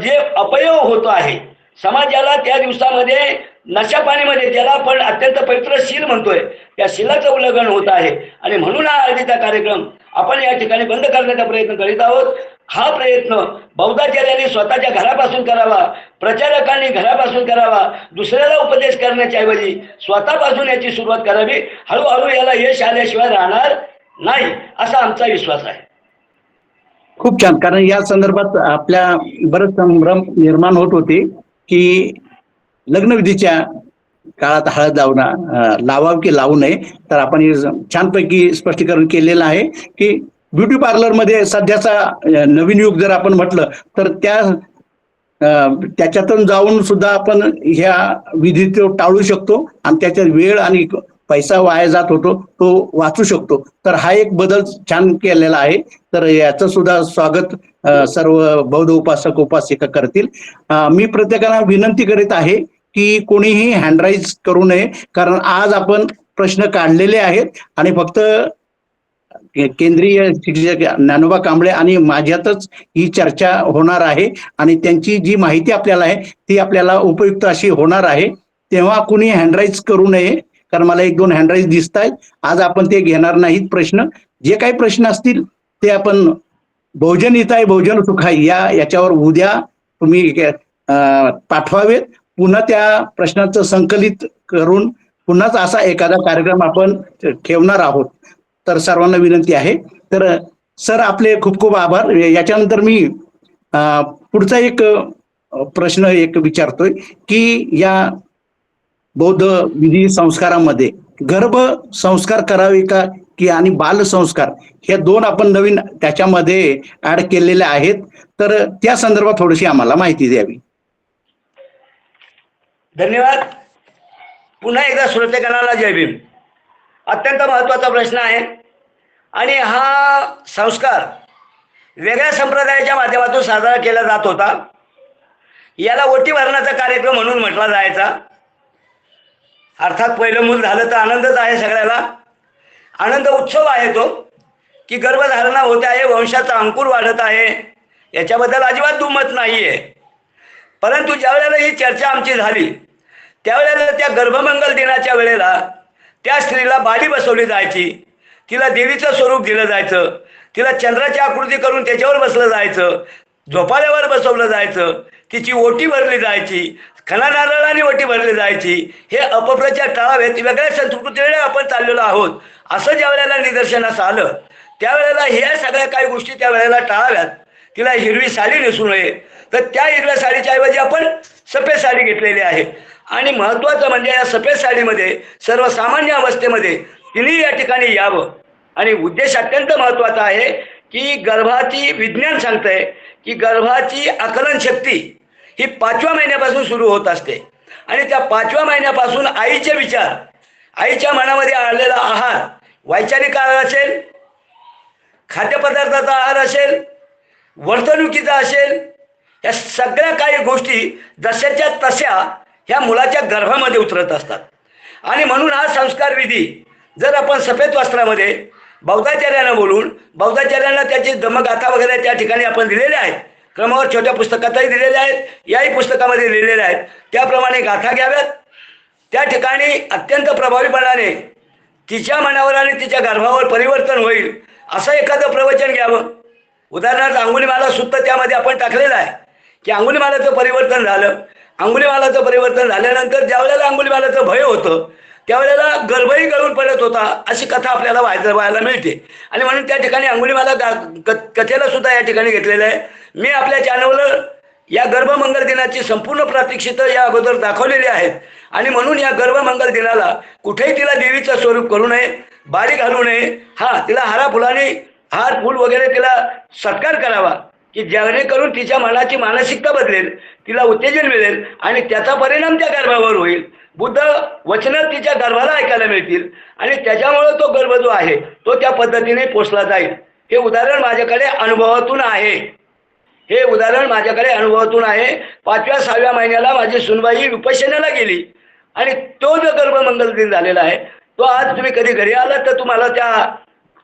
जे अपयोग होतो आहे समाजाला त्या दिवसामध्ये नशा पाणीमध्ये, ज्याला आपण अत्यंत पवित्र शील म्हणतोय, त्या शिलाचं उल्लंघन होत आहे आणि म्हणून हा हळदीचा कार्यक्रम आपण या ठिकाणी बंद करण्याचा प्रयत्न करीत आहोत. हा प्रयत्न बौद्धाचार्यांनी स्वतःच्या घरापासून करावा, प्रचारकांनी घरापासून करावा, दुसऱ्याला उपदेश करण्याच्या ऐवजी स्वतःपासून याची सुरुवात करावी. हळूहळू याला यश आल्याशिवाय राहणार नाही असा आमचा विश्वास आहे. खूप छान. कारण या संदर्भात आपल्या बरेच संभ्रम निर्माण होत होते की लग्नविधीच्या काळात हळद लावावं की लावू नये. तर आपण हे छानपैकी स्पष्टीकरण केलेलं आहे की ब्युटी पार्लरमध्ये सध्याचा नवीन युग जर आपण म्हटलं तर त्याच्यातून जाऊन सुद्धा आपण ह्या विधी टाळू शकतो आणि त्याच्यात वेळ आणि पैसा वाया जात होतो तो वाचू शकतो. तर हा एक बदल छान केलेला आहे. तर याचं सुद्धा स्वागत सर्व बौद्ध उपासक उपासिका करतील. मी प्रत्येकाला विनंती करीत आहे की कोणीही हँडराईज करू नये, कारण आज आपण प्रश्न काढलेले आहेत आणि फक्त केंद्रीय शिक्षक ज्ञानोबा कांबळे आणि माझ्यातच ही चर्चा होणार आहे आणि त्यांची जी माहिती आपल्याला आहे ती आपल्याला उपयुक्त अशी होणार आहे. तेव्हा कुणी हँडराईज करू नये, कारण मला 1-2 हँडराईज दिसत आहेत. आज आपण ते घेणार नाहीत प्रश्न. जे काही प्रश्न असतील ते आपण बहुजन हिताय बहुजन सुखाय याच्यावर उद्या तुम्ही पाठवावेत. पुन्हा त्या प्रश्नाचं संकलित करून पुन्हाच असा एखादा कार्यक्रम आपण ठेवणार आहोत. तर सर्वांना विनंती आहे. तर सर आपले खूप खूप आभार. याच्यानंतर मी पुढचा एक प्रश्न विचारतोय की या बौद्ध विधी संस्कारामध्ये गर्भ संस्कार करावे का की आणि बाल संस्कार हे 2 आपण नवीन त्याच्यामध्ये ऍड केलेले आहेत. तर त्या संदर्भात थोडीशी आम्हाला माहिती द्यावी. धन्यवाद. पुन्हा एकदा श्रोतेगणाला जय भीम. अत्यंत महत्त्वाचा प्रश्न आहे आणि हा संस्कार वेगळ्या संप्रदायाच्या माध्यमातून साजरा केला जात होता. याला ओटी भरण्याचा कार्यक्रम म्हणून म्हटला जायचा. अर्थात पहिलं मूल झालं तर आनंदच आहे, सगळ्याला आनंद उत्सव आहे तो, की गर्भधारणा होते आहे, वंशाचा अंकुर वाढत आहे, याच्याबद्दल अजिबात दुमत नाही आहे. परंतु ज्या वेळेला ही चर्चा आमची झाली त्यावेळेला त्या गर्भमंगल दिनाच्या वेळेला त्या स्त्रीला बाली बसवली जायची, तिला देवीचं स्वरूप दिलं जायचं, तिला चंद्राची आकृती करून त्याच्यावर बसलं जायचं, झोपाळ्यावर बसवलं जायचं, तिची ओटी भरली जायची, खना नारळाने ओटी भरली जायची. हे अपप्रचार टाळावेत, वेगळ्या संस्कृतीकडे आपण चाललेलो आहोत असं ज्या वेळेला निदर्शनास आलं त्यावेळेला ह्या सगळ्या काही गोष्टी त्या वेळेला टाळाव्यात. तिला हिरवी साडी नेसू नये, तर त्या हिरव्या साडीच्या ऐवजी आपण सफेद साडी घेतलेली आहे. आणि महत्त्वाचं म्हणजे या सफेद साडीमध्ये सर्वसामान्य अवस्थेमध्ये तिने या ठिकाणी यावं. आणि उद्देश अत्यंत महत्त्वाचा आहे की गर्भाची विज्ञान सांगतंय की गर्भाची आकलन शक्ती ही 5व्या महिन्यापासून सुरू होत असते. आणि त्या 5व्या महिन्यापासून आईचे विचार, आईच्या मनामध्ये आलेला आहार, वैचारिक आहार असेल, खाद्यपदार्थाचा आहार असेल, वर्तणुकीचा असेल, या सगळ्या काही गोष्टी जशाच्या तशा ह्या मुलाच्या गर्भामध्ये उतरत असतात. आणि म्हणून हा संस्कार विधी जर आपण सफेद वस्त्रामध्ये बौद्धाचार्यांना बोलून बौद्धाचार्यांना त्याची धम्मगाथा वगैरे त्या ठिकाणी आपण दिलेल्या आहेत, क्रमावर छोट्या पुस्तकातही दिलेल्या आहेत, याही पुस्तकामध्ये लिहिलेल्या आहेत, त्याप्रमाणे गाथा घ्याव्यात. त्या ठिकाणी अत्यंत प्रभावीपणाने तिच्या मनावर आणि तिच्या गर्भावर परिवर्तन होईल असं एखादं प्रवचन घ्यावं. उदाहरणार्थ अंगुलीमाला सुद्धा त्यामध्ये आपण टाकलेलं आहे की अंगुलीमालाचं परिवर्तन झालं. अंगुलीमालाचं परिवर्तन झाल्यानंतर ज्या वेळेला अंगुलीमालाचं भय होतं त्यावेळेला गर्भही गळून पडत होता अशी कथा आपल्याला वाचायला मिळते. आणि म्हणून त्या ठिकाणी अंगुलीमाला कथेला सुद्धा या ठिकाणी घेतलेलं आहे. मी आपल्या चॅनलवर या गर्भमंगल दिनाची संपूर्ण प्रात्यक्षिकं या अगोदर दाखवलेली आहेत. आणि म्हणून या गर्भमंगल दिनाला कुठेही तिला देवीचं स्वरूप करू नये, बारी घालू नये. तिला हारा फुलाने हार फूल वगैरे तिला सत्कार करावा की जेणेकरून तिच्या मनाची मानसिकता बदलेल, तिला उत्तेजन मिळेल आणि त्याचा परिणाम त्या गर्भावर होईल. बुद्ध वचनं तिच्या गर्भाला ऐकायला मिळतील आणि त्याच्यामुळं तो गर्भ जो आहे तो त्या पद्धतीने पोचला जाईल. हे उदाहरण माझ्याकडे अनुभवातून आहे. हे उदाहरण माझ्याकडे अनुभवातून आहे. 5व्या 6व्या महिन्याला माझी सुनबाई विपश्यनाला गेली आणि तो जो गर्भमंगल दिन झालेला आहे तो आज तुम्ही कधी घरी आलात तर तुम्हाला त्या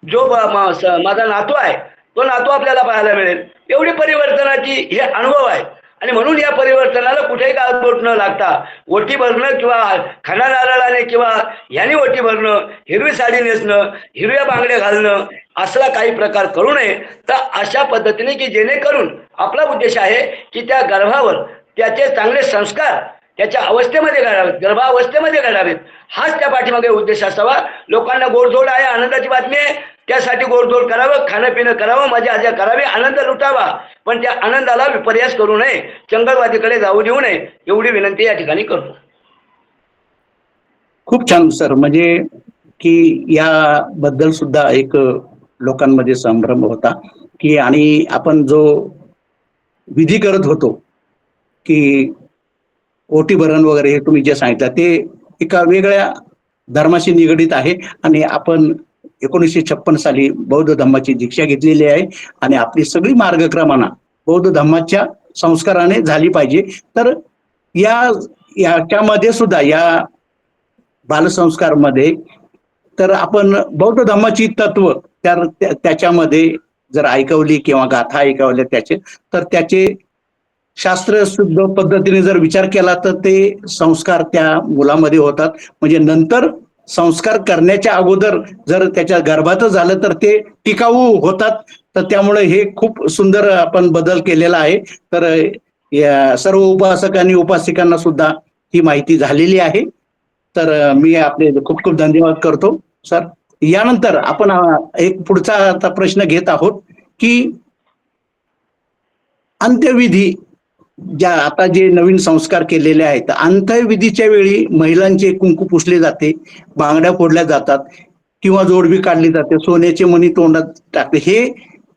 जो माझा नातू आहे तो नातू आपल्याला पाहायला मिळेल. एवढी परिवर्तनाची हे अनुभव आहे. आणि म्हणून या परिवर्तनाला कुठेही गालबोट न लागता ओटी भरणं किंवा खना नारळाने किंवा ह्याने ओटी भरणं, हिरवी साडी नेसणं, हिरव्या बांगड्या घालणं असला काही प्रकार करू नये. तर अशा पद्धतीने की जेणेकरून आपला उद्देश आहे की त्या गर्भावर त्याचे चांगले संस्कार त्याच्या अवस्थेमध्ये घडावेत, गर्भावस्थेमध्ये घडावेत, हाच त्या पाठीमागे उद्देश असावा. लोकांना गोडधोड आहे, आनंदाची बातमी आहे, त्यासाठी गोडधोड करावं, खाणं पिणं करावं, मजा आजा करावी, आनंद लुटावा, पण त्या आनंदाला विपर्यास करू नये, चंगलवादीकडे जाऊ देऊ नये एवढी विनंती या ठिकाणी करतो. खूप छान सर. म्हणजे की याबद्दल सुद्धा एक लोकांमध्ये संभ्रम होता की आणि आपण जो विधी करत होतो की ओटी भरण वगैरे हे तुम्ही जे सांगितलं ते एका वेगळ्या धर्माशी निगडीत आहे. आणि आपण 1956 साली बौद्ध धम्माची दीक्षा घेतलेली आहे आणि आपली सगळी मार्गक्रमणा बौद्ध धम्माच्या संस्काराने झाली पाहिजे. तर याच्यामध्ये सुद्धा या बालसंस्कार मध्ये तर आपण बौद्ध धम्माची तत्व त्याच्यामध्ये जर ऐकवली किंवा गाथा ऐकवल्या त्याचे तर त्याचे शास्त्रशुद्ध पद्धतीने जर विचार केला तर ते संस्कार त्या मुलामध्ये होतात. म्हणजे नंतर संस्कार करण्याच्या अगोदर जर त्याच्या गर्भात झालं तर ते टिकाऊ होतात. तर त्यामुळे हे खूप सुंदर आपण बदल केलेला आहे. तर या सर्व उपासक आणि उपासिकांना सुद्धा ही माहिती झालेली आहे. तर मी आपले खूप खूप धन्यवाद करतो सर. यानंतर आपण एक पुढचा आता प्रश्न घेत आहोत की अंत्यविधी आता जे नवीन संस्कार केलेले आहेत, अंत्यविधीच्या वेळी महिलांचे कुंकू पुसले जाते, बांगड्या फोडल्या जातात किंवा जोडवी काढली जाते, सोन्याचे मणी तोंडात टाकते. हे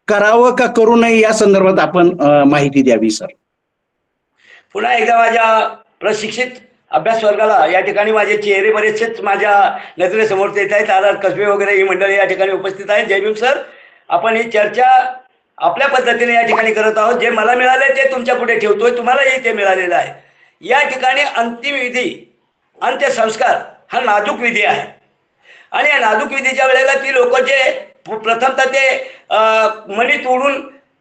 करावं का करू नये या संदर्भात आपण माहिती द्यावी सर. पुन्हा एकदा माझ्या प्रशिक्षित अभ्यास वर्गाला या ठिकाणी माझे चेहरे बरेचसेच माझ्या नजरेसमोर येत आहेत. आर कसबे वगैरे ही मंडळी या ठिकाणी उपस्थित आहेत. जय भीम सर. आपण ही चर्चा आपल्या पद्धतीने या ठिकाणी करत आहोत. जे मला मिळाले ते तुमच्या पुढे ठेवतोय, तुम्हालाही ते मिळालेलं आहे. या ठिकाणी अंतिम विधी, अंत्यसंस्कार हा नाजूक विधी आहे आणि या नाजूक विधीच्या वेळेला ती लोक जे प्रथमतः ते मणी तोडून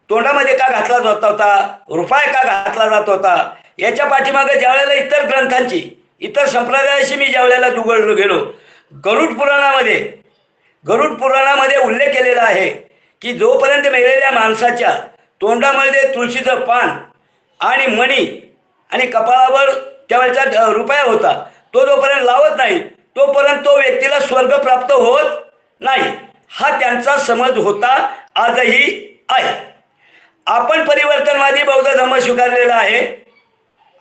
तोंडामध्ये का घातला जात होता, रुपया का घातला जात होता, याच्या पाठीमागे ज्या वेळेला इतर ग्रंथांची, इतर संप्रदायाशी मी ज्या वेळेला जुळलो गेलो, गरुड पुराणामध्ये उल्लेख केलेला आहे की जोपर्यंत मेलेल्या माणसाच्या तोंडामध्ये तुळशीचं पान आणि मणी आणि कपाळावर त्यावेळेचा रुपया होता, तो जोपर्यंत लावत नाही तोपर्यंत तो व्यक्तीला स्वर्ग प्राप्त होत नाही, हा त्यांचा समज होता, आजही आहे. आपण परिवर्तनवादी बौद्ध धर्म स्वीकारलेला आहे.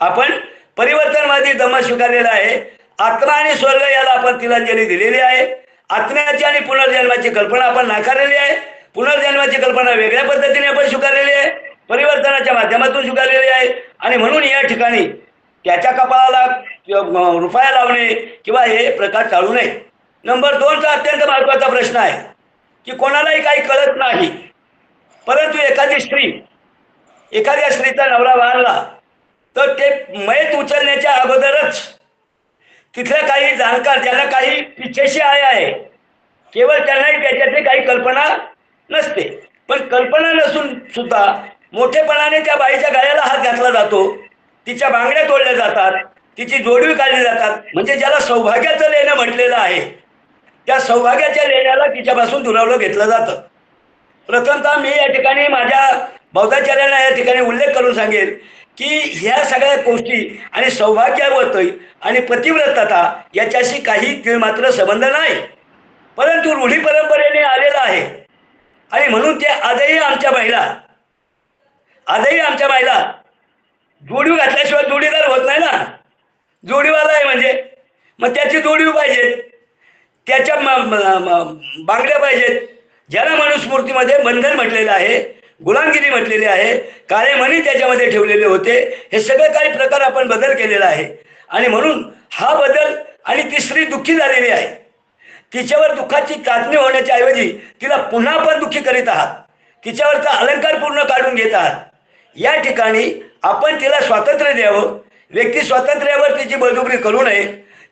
आपण परिवर्तनवादी धर्म स्वीकारलेला आहे. आत्मा आणि स्वर्ग याला आपण तिलांजली दिलेली आहे. आत्म्याची आणि पुनर्जन्माची कल्पना आपण नाकारलेली आहे. पुनर्जन्माची कल्पना वेगळ्या पद्धतीने आपण स्वीकारलेली आहे, परिवर्तनाच्या माध्यमातून स्वीकारलेली आहे. आणि म्हणून या ठिकाणी त्याच्या कपाळाला रुपया लावणे किंवा हे प्रकार टाळू नये. नंबर 2चा अत्यंत महत्वाचा प्रश्न आहे की कोणालाही काही कळत नाही, परंतु एखाद्या स्त्रीचा नवरा वारला तर ते मयत उचलण्याच्या अगोदरच तिथल्या काही जाणकार, ज्यांना काही पिछेशी आहे, केवळ त्यांनाही त्याच्यातली काही कल्पना नसते, पण कल्पना नसून सुद्धा मोठेपणाने त्या बाईच्या गळ्याला हात घातला जातो, तिच्या बांगड्या तोडल्या जातात, तिची जोडवी काढली जातात. म्हणजे ज्याला सौभाग्याचं लेणं म्हटलेलं आहे, त्या सौभाग्याच्या लेण्याला तिच्यापासून दुरावलं घेतलं जातं. प्रथमतः मी या ठिकाणी माझ्या बौद्धाचार्यांना या ठिकाणी उल्लेख करून सांगेल की ह्या सगळ्या गोष्टी आणि सौभाग्यवती आणि पतिव्रतता याच्याशी काही मात्र संबंध नाही, परंतु रूढी परंपरेने आलेला आहे. आणि म्हणून ते आजही आमच्या महिला जोडीव घातल्याशिवाय जोडीदार होत नाही ना. जोडीवाला आहे म्हणजे मग त्याची जोडीव पाहिजे, त्याच्या बांगड्या पाहिजेत. ज्याला मनुस्मृतीमध्ये बंधन म्हटलेलं आहे, गुलामगिरी म्हटलेली आहे, काळे मणी त्याच्यामध्ये ठेवलेले होते. हे सगळे काही प्रकार आपण बदल केलेला आहे. आणि म्हणून हा बदल, आणि ती स्त्री दुःखी झालेली आहे, तिच्यावर दुःखाची चाचणी होण्याच्या ऐवजी तिला पुन्हा पण दुःखी करीत आहात, तिच्यावरचा अलंकार पूर्ण काढून घेत आहात. या ठिकाणी आपण तिला स्वातंत्र्य द्यावं, व्यक्ती स्वातंत्र्यावर तिची बळजबरी करू नये.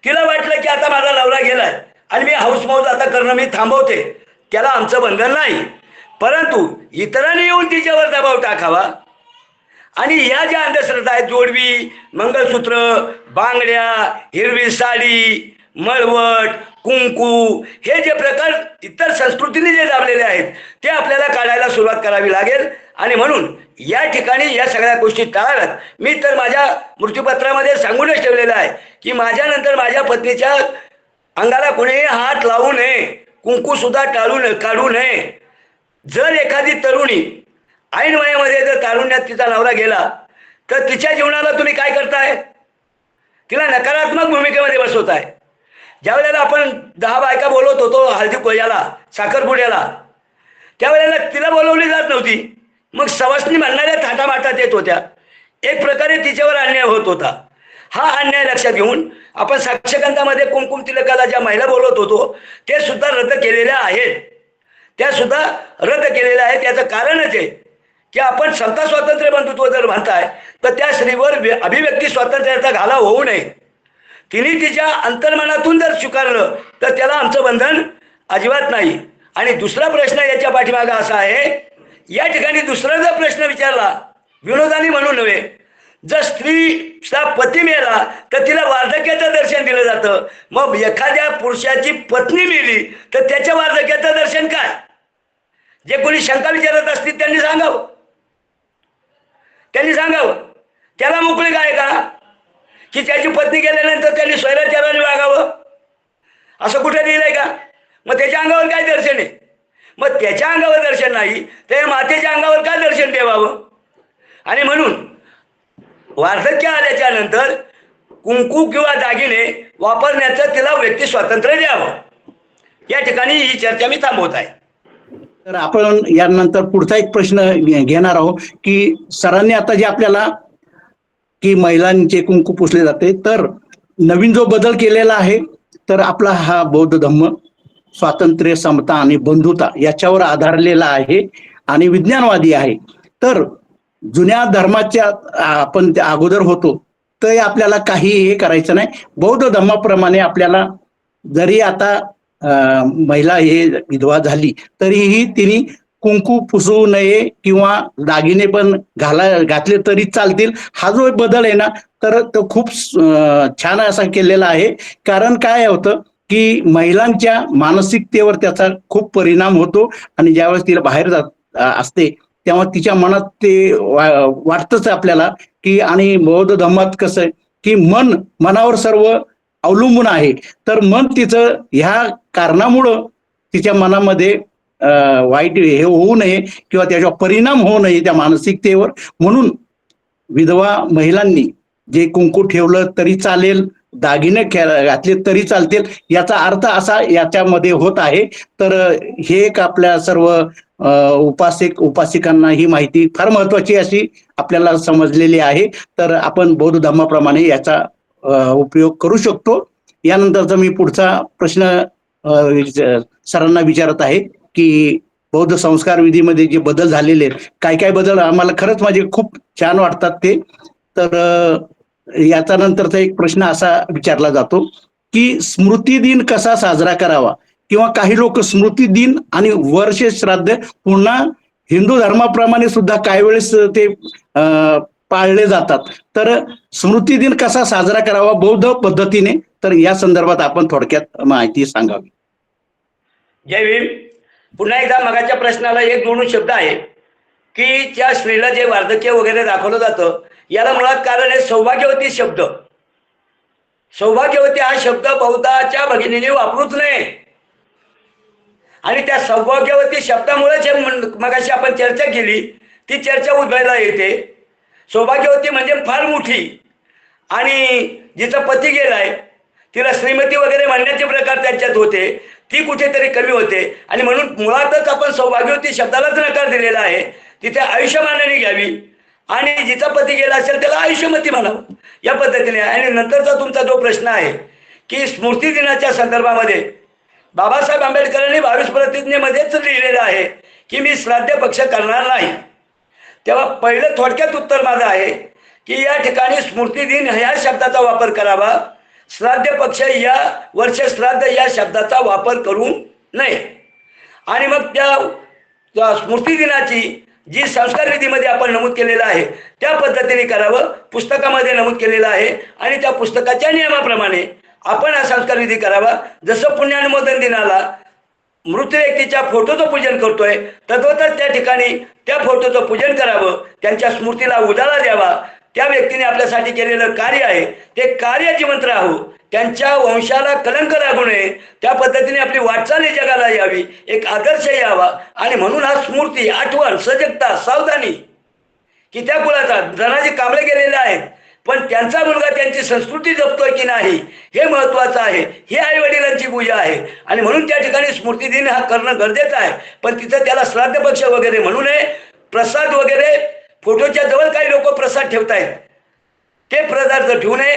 तिला वाटलं की आता माझा नवरा गेलाय आणि मी हाऊसमौज आता करणं मी थांबवते, त्याला आमचं बंधन नाही, परंतु इतरांनी येऊन तिच्यावर दबाव टाकावा. आणि ह्या ज्या अंधश्रद्धा आहेत, जोडवी, मंगळसूत्र, बांगड्या, हिरवी साडी, मळवट, कुंकू, हे जे प्रकार इतर संस्कृतीने जे दाबलेले आहेत ते आपल्याला काढायला सुरुवात करावी लागेल. आणि म्हणून या ठिकाणी या सगळ्या गोष्टी टाळाव्यात. मी तर माझ्या मृत्यूपत्रामध्ये सांगूनच ठेवलेलं आहे की माझ्यानंतर माझ्या पत्नीच्या अंगाला कोणीही हात लावू नये, कुंकू सुद्धा काढू नये. जर एखादी तरुणी ऐन वयामध्ये जर तारुण्यात तिचा नवरा गेला तर तिच्या जीवनाला तुम्ही काय करताय? तिला नकारात्मक भूमिकेमध्ये बसवताय. ज्या वेळेला आपण 10 बायका बोलवत होतो हळदी याला, साखरपुड्याला, त्यावेळेला तिला बोलवली जात नव्हती, मग सवासनी म्हणणाऱ्या थाटामाटात येत होत्या. एक प्रकारे तिच्यावर अन्याय होत होता. हा अन्याय लक्षात घेऊन आपण साक्षगंधामध्ये कुमकुम तिलकाला ज्या महिला बोलवत होतो ते सुद्धा रद्द केलेल्या आहेत. त्या सुद्धा रद्द केलेल्या आहेत. त्याचं कारणच आहे की आपण समता स्वातंत्र्य बंधुत्व जर म्हणताय तर त्या स्त्रीवर अभिव्यक्ती स्वातंत्र्याचा घाला होऊ नये. तिने तिच्या अंतर्मनातून जर स्वीकारलं तर त्याला आमचं बंधन अजिबात नाही. आणि दुसरा प्रश्न याच्या पाठीमागा असा आहे, या ठिकाणी दुसरा जर प्रश्न विचारला विनोदानी म्हणून नव्हे, जर स्त्रीचा पती मेला तर तिला वार्धक्याचं दर्शन दिलं जातं, मग एखाद्या पुरुषाची पत्नी मेली तर त्याच्या वार्धक्याचं दर्शन काय? जे कोणी शंका विचारत असतील त्यांनी सांगावं, त्याला मोकळी काय का की त्याची पत्नी गेल्यानंतर त्यांनी स्वैराचाराने वागावं असं कुठे लिहिलंय का? मग त्याच्या अंगावर काय दर्शन आहे? मग त्याच्या अंगावर दर्शन नाही तर मातेच्या अंगावर काय दर्शन ठेवावं? आणि म्हणून वार्धक्य आल्याच्या नंतर कुंकू किंवा दागिने वापरण्याचं तिला व्यक्ती स्वातंत्र्य द्यावं. या ठिकाणी ही चर्चा मी थांबवत आहे. तर आपण यानंतर पुढचा एक प्रश्न घेणार आहोत की सरांनी आता जे आपल्याला की महिलांचे कुंकू पुसले जाते, तर नवीन जो बदल केलेला आहे तर आपला हा बौद्ध धम्म स्वातंत्र्य, समता आणि बंधुता याच्यावर आधारलेला आहे. आणि विज्ञानवादी आहे. तर जुन्या धर्माच्या आपण त्या अगोदर होतो तर आपल्याला काही हे करायचं नाही. बौद्ध धर्माप्रमाणे आपल्याला जरी आता महिला हे विधवा झाली तरीही तिने कुंकू पुसू नये किंवा दागिने पण घातले तरी चालतील. हा जो बदल आहे ना तर तो खूप छान असा केलेला आहे. कारण काय होतं की महिलांच्या मानसिकतेवर त्याचा खूप परिणाम होतो आणि ज्यावेळेस तिला बाहेर जात असते तेव्हा तिच्या मनात ते वाटतच आपल्याला की, आणि बौद्ध धर्मात कसं आहे की मनावर सर्व अवलंबून आहे. तर मन तिचं ह्या कारणामुळं तिच्या मनामध्ये वाईट हे होऊ नये किंवा त्याच्यावर परिणाम होऊ नये त्या मानसिकतेवर, म्हणून विधवा महिलांनी जे कुंकू ठेवलं तरी चालेल, दागिने घातले तरी चालतील, याचा अर्थ असा याच्यामध्ये होत आहे. तर हे एक आपल्या सर्व उपासिकांना ही माहिती फार महत्वाची अशी आपल्याला समजलेली आहे. तर आपण बौद्ध धर्माप्रमाणे याचा उपयोग करू शकतो. यानंतरचा मी पुढचा प्रश्न सरांना विचारत आहे की बौद्ध संस्कार विधीमध्ये जे बदल झालेले आहेत, काय काय बदल आम्हाला खरंच म्हणजे खूप छान वाटतात ते. तर याचा नंतरचा एक प्रश्न असा विचारला जातो की स्मृती दिन कसा साजरा करावा, किंवा काही लोक स्मृती दिन आणि वर्ष श्राद्ध पुन्हा हिंदू धर्माप्रमाणे सुद्धा काही वेळेस ते पाळले जातात. तर स्मृती दिन कसा साजरा करावा बौद्ध पद्धतीने, तर या संदर्भात आपण थोडक्यात माहिती सांगावी. जय भीम. पुन्हा एकदा मगाच्या प्रश्नाला एक जोडून शब्द आहे की त्या स्त्रीला जे वार्धक्य वगैरे दाखवलं जातं याला मुळात कारण आहे सौभाग्यवती शब्द. सौभाग्यवती हा शब्द बौद्धाच्या भगिनीने वापरूच नये. आणि त्या सौभाग्यवती शब्दामुळे जे मगाशी आपण चर्चा केली ती चर्चा उद्भवायला येते. सौभाग्यवती म्हणजे फार मोठी, आणि जिचा पती गेलाय तिला श्रीमती वगैरे म्हणण्याचे प्रकार त्यांच्यात होते, ती कुठेतरी कमी होते. आणि म्हणून मुळातच आपण सौभाग्यवती शब्दालाच नकार दिलेला आहे. तिथे आयुष्यमानाने घ्यावी आणि जिचा पती गेला असेल त्याला आयुष्यमती म्हणावं या पद्धतीने. आणि नंतरचा तुमचा जो प्रश्न आहे की स्मृती दिनाच्या संदर्भामध्ये बाबासाहेब आंबेडकरांनी 22 प्रतिज्ञेमध्येच लिहिलेलं आहे की मी श्राद्ध पक्ष करणार नाही. तेव्हा पहिलं थोडक्यात उत्तर माझं आहे की या ठिकाणी स्मृती दिन ह्या शब्दाचा वापर करावा, श्राद्ध पक्ष या वर्ष श्राद्ध या शब्दाचा वापर करू नये. आणि मग त्या स्मृती दिनाची जी संस्कार विधीमध्ये आपण नमूद केलेलं आहे त्या पद्धतीने करावं. पुस्तकामध्ये नमूद केलेलं आहे आणि त्या पुस्तकाच्या नियमाप्रमाणे आपण हा संस्कार विधी करावा. जसं पुण्यानुमोदन दिनाला मृत व्यक्तीच्या फोटोचं पूजन करतोय तद्वतच त्या ठिकाणी त्या फोटोचं पूजन करावं, त्यांच्या स्मृतीला उजाळा द्यावा. त्या व्यक्तीने आपल्यासाठी केलेलं कार्य आहे ते कार्य जिवंत राहावं, त्यांच्या वंशाला कलंक लागू नये, त्या पद्धतीने आपली वाटचाल जगाला यावी, एक आदर्श यावा. आणि म्हणून हा स्मृती, आठवण, सजगता, सावधानी की त्या कुळाचा धनाजी कांबळे गेलेले आहेत पण त्यांचा मुलगा त्यांची संस्कृती जपतोय की नाही हे महत्वाचं आहे. ही आई वडिलांची पूजा आहे आणि म्हणून त्या ठिकाणी स्मृती दिन हा करणं गरजेचं आहे. पण तिथं त्याला श्राद्ध पक्ष वगैरे म्हणू नये. प्रसाद वगैरे फोटोच्या जवळ काही लोक प्रसाद ठेवतायत, ते पदार्थ ठेवू नये.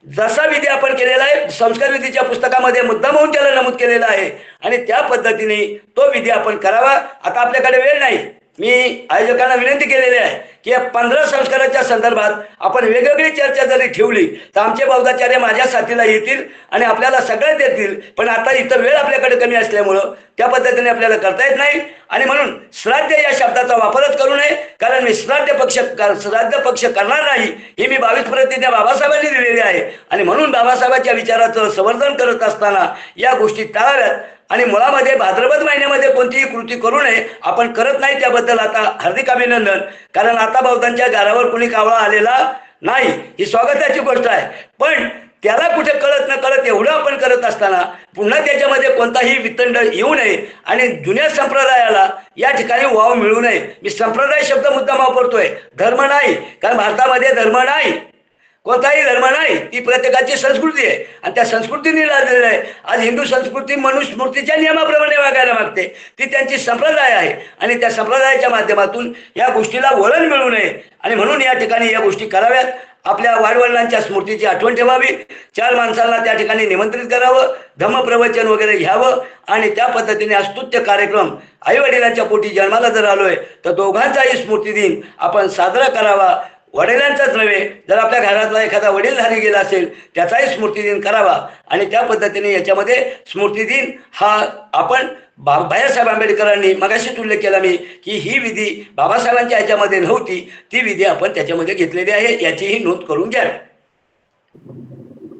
जसा विधी आपण केलेला आहे संस्कार विधीच्या पुस्तकामध्ये मुद्दाम होऊन त्याला नमूद केलेला आहे आणि त्या पद्धतीने तो विधी आपण करावा. आता आपल्याकडे वेळ नाही, मी आयोजकांना विनंती केलेली आहे की या 15 संस्काराच्या संदर्भात आपण वेगवेगळी चर्चा जरी ठेवली तर आमचे बौद्धाचार्य माझ्या साथीला येतील आणि आपल्याला सगळं देतील. पण आता इथं वेळ आपल्याकडे कमी असल्यामुळं त्या पद्धतीने आपल्याला करता येत नाही आणि म्हणून श्राद्ध या शब्दाचा वापरच करू नये. कारण मी श्राद्ध पक्ष करणार नाही ही मी 22 प्रतिज्ञा बाबासाहेबांनी दिलेली आहे आणि म्हणून बाबासाहेबांच्या विचाराचं संवर्धन करत असताना या गोष्टी टाळाव्यात. आणि मुळामध्ये भाद्रपद महिन्यामध्ये कोणतीही कृती करू नये. आपण करत नाही त्याबद्दल आता हार्दिक अभिनंदन. कारण आता बौद्धांच्या घरावर कोणी कावळा आलेला नाही, ही स्वागताची गोष्ट आहे. पण त्याला कुठे कळत न कळत एवढं आपण करत असताना पुन्हा त्याच्यामध्ये कोणताही वितंड येऊ नये आणि जुन्या संप्रदायाला या ठिकाणी वाव मिळू नये. मी संप्रदाय शब्द मुद्दाम वापरतोय, धर्म नाही. कारण भारतामध्ये धर्म नाही, कोणताही धर्म नाही, ती प्रत्येकाची संस्कृती आहे आणि त्या संस्कृतीने लादलेलं आहे. आज हिंदू संस्कृती मनुस्मृतीच्या नियमाप्रमाणे वागायला मागते, ती त्यांची संप्रदाय आहे आणि त्या संप्रदायाच्या माध्यमातून या गोष्टीला वळण मिळू नये आणि म्हणून या ठिकाणी या गोष्टी कराव्यात. आपल्या वाडवडिलांच्या स्मृतीची आठवण ठेवावी, 4 माणसांना त्या ठिकाणी निमंत्रित करावं, धम्मप्रवचन वगैरे घ्यावं आणि त्या पद्धतीने स्तुत्य कार्यक्रम, आई वडिलांच्या पोटी जन्माला जर आलोय तर दोघांचाही स्मृती दिन आपण साजरा करावा. वडिलांचाच नव्हे, जर आपल्या घरातला एखादा वडीलधारी गेला असेल त्याचाही स्मृतिदिन करावा. आणि त्या पद्धतीने याच्यामध्ये स्मृतिदिन हा आपण बाबासाहेब आंबेडकरांनी मगाशीच उल्लेख केला मी की ही विधी बाबासाहेबांच्या ह्याच्यामध्ये नव्हती, ती विधी आपण त्याच्यामध्ये घेतलेली आहे, याचीही नोंद करून घ्या.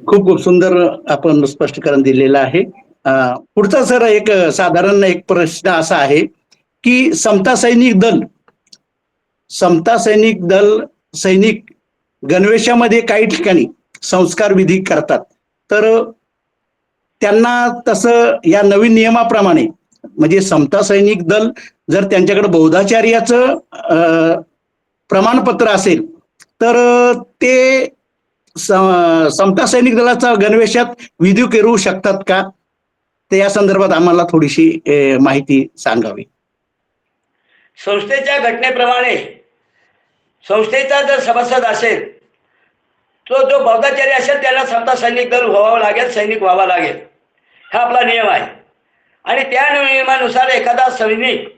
खूप खूप सुंदर आपण स्पष्टीकरण दिलेलं आहे. पुढचा सर एक साधारण एक प्रश्न असा आहे की समता सैनिक दल सैनिक गणवेशामध्ये काही ठिकाणी संस्कार विधी करतात, तर त्यांना तसं या नवीन नियमाप्रमाणे म्हणजे समता सैनिक दल जर त्यांच्याकडे बौद्धाचार्याचं प्रमाणपत्र असेल तर ते समता सैनिक दलाचा गणवेशात विधी करू शकतात का? ते या संदर्भात आम्हाला थोडीशी माहिती सांगावी. संस्थेच्या घटनेप्रमाणे संस्थेचा जर सभासद असेल तो जो बौद्धाचार्य असेल त्याला समता सैनिक दल व्हावं लागेल, सैनिक व्हावा लागेल, हा आपला नियम आहे. आणि त्या नियमानुसार एखादा सैनिक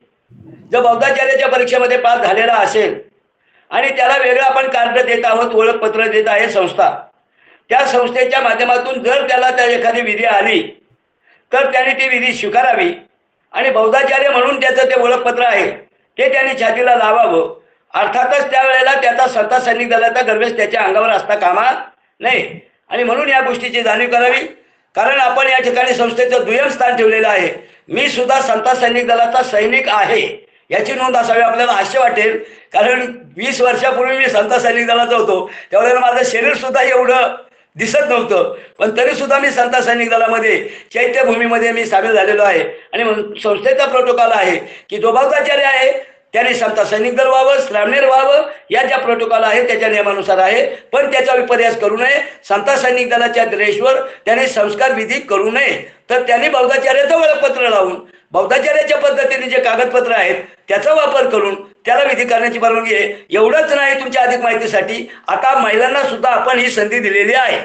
जर बौद्धाचार्याच्या परीक्षेमध्ये पास झालेला असेल आणि त्याला वेगळं आपण कार्ड देत आहोत, ओळखपत्र देत आहे संस्था, त्या संस्थेच्या माध्यमातून जर त्याला त्या एखादी विधी आली तर त्याने ती विधी स्वीकारावी आणि बौद्धाचार्य म्हणून त्याचं ते ओळखपत्र आहे ते त्याने छातीला लावावं. अर्थातच त्यावेळेला त्याचा समता सैनिक दलाचा गणवेश त्याच्या अंगावर असता कामा नये. आणि म्हणून या गोष्टीची जाणीव करावी, कारण आपण या ठिकाणी संस्थेचं दुय्यम स्थान ठेवलेलं आहे. मी सुद्धा समता सैनिक दलाचा सैनिक आहे याची नोंद असावी. आपल्याला हास्य वाटेल, कारण 20 वर्षापूर्वी मी समता सैनिक दलाचा होतो, त्यावेळेला माझं शरीर सुद्धा एवढं दिसत नव्हतं, पण तरी सुद्धा मी समता सैनिक दलामध्ये चैत्यभूमीमध्ये मी सामील झालेलो आहे. आणि म्हणून संस्थेचा प्रोटोकॉल आहे की जो बौद्धाचार्य आहे त्याने समता सैनिक दल व्हावं, श्रामणेर व्हावं, या ज्या प्रोटोकॉल आहे त्याच्या नियमानुसार आहे. पण त्याचा विपर्यास करू नये. समता सैनिक दलाच्या ड्रेसवर त्याने संस्कार विधी करू नये. तर त्यांनी बौद्धाचार्याचं ओळखपत्र लावून बौद्धाचार्याच्या पद्धतीने जे कागदपत्र आहेत त्याचा वापर करून त्याला विधी करण्याची परवानगी आहे. एवढंच नाही, तुमच्या अधिक माहितीसाठी आता महिलांना सुद्धा आपण ही संधी दिलेली आहे.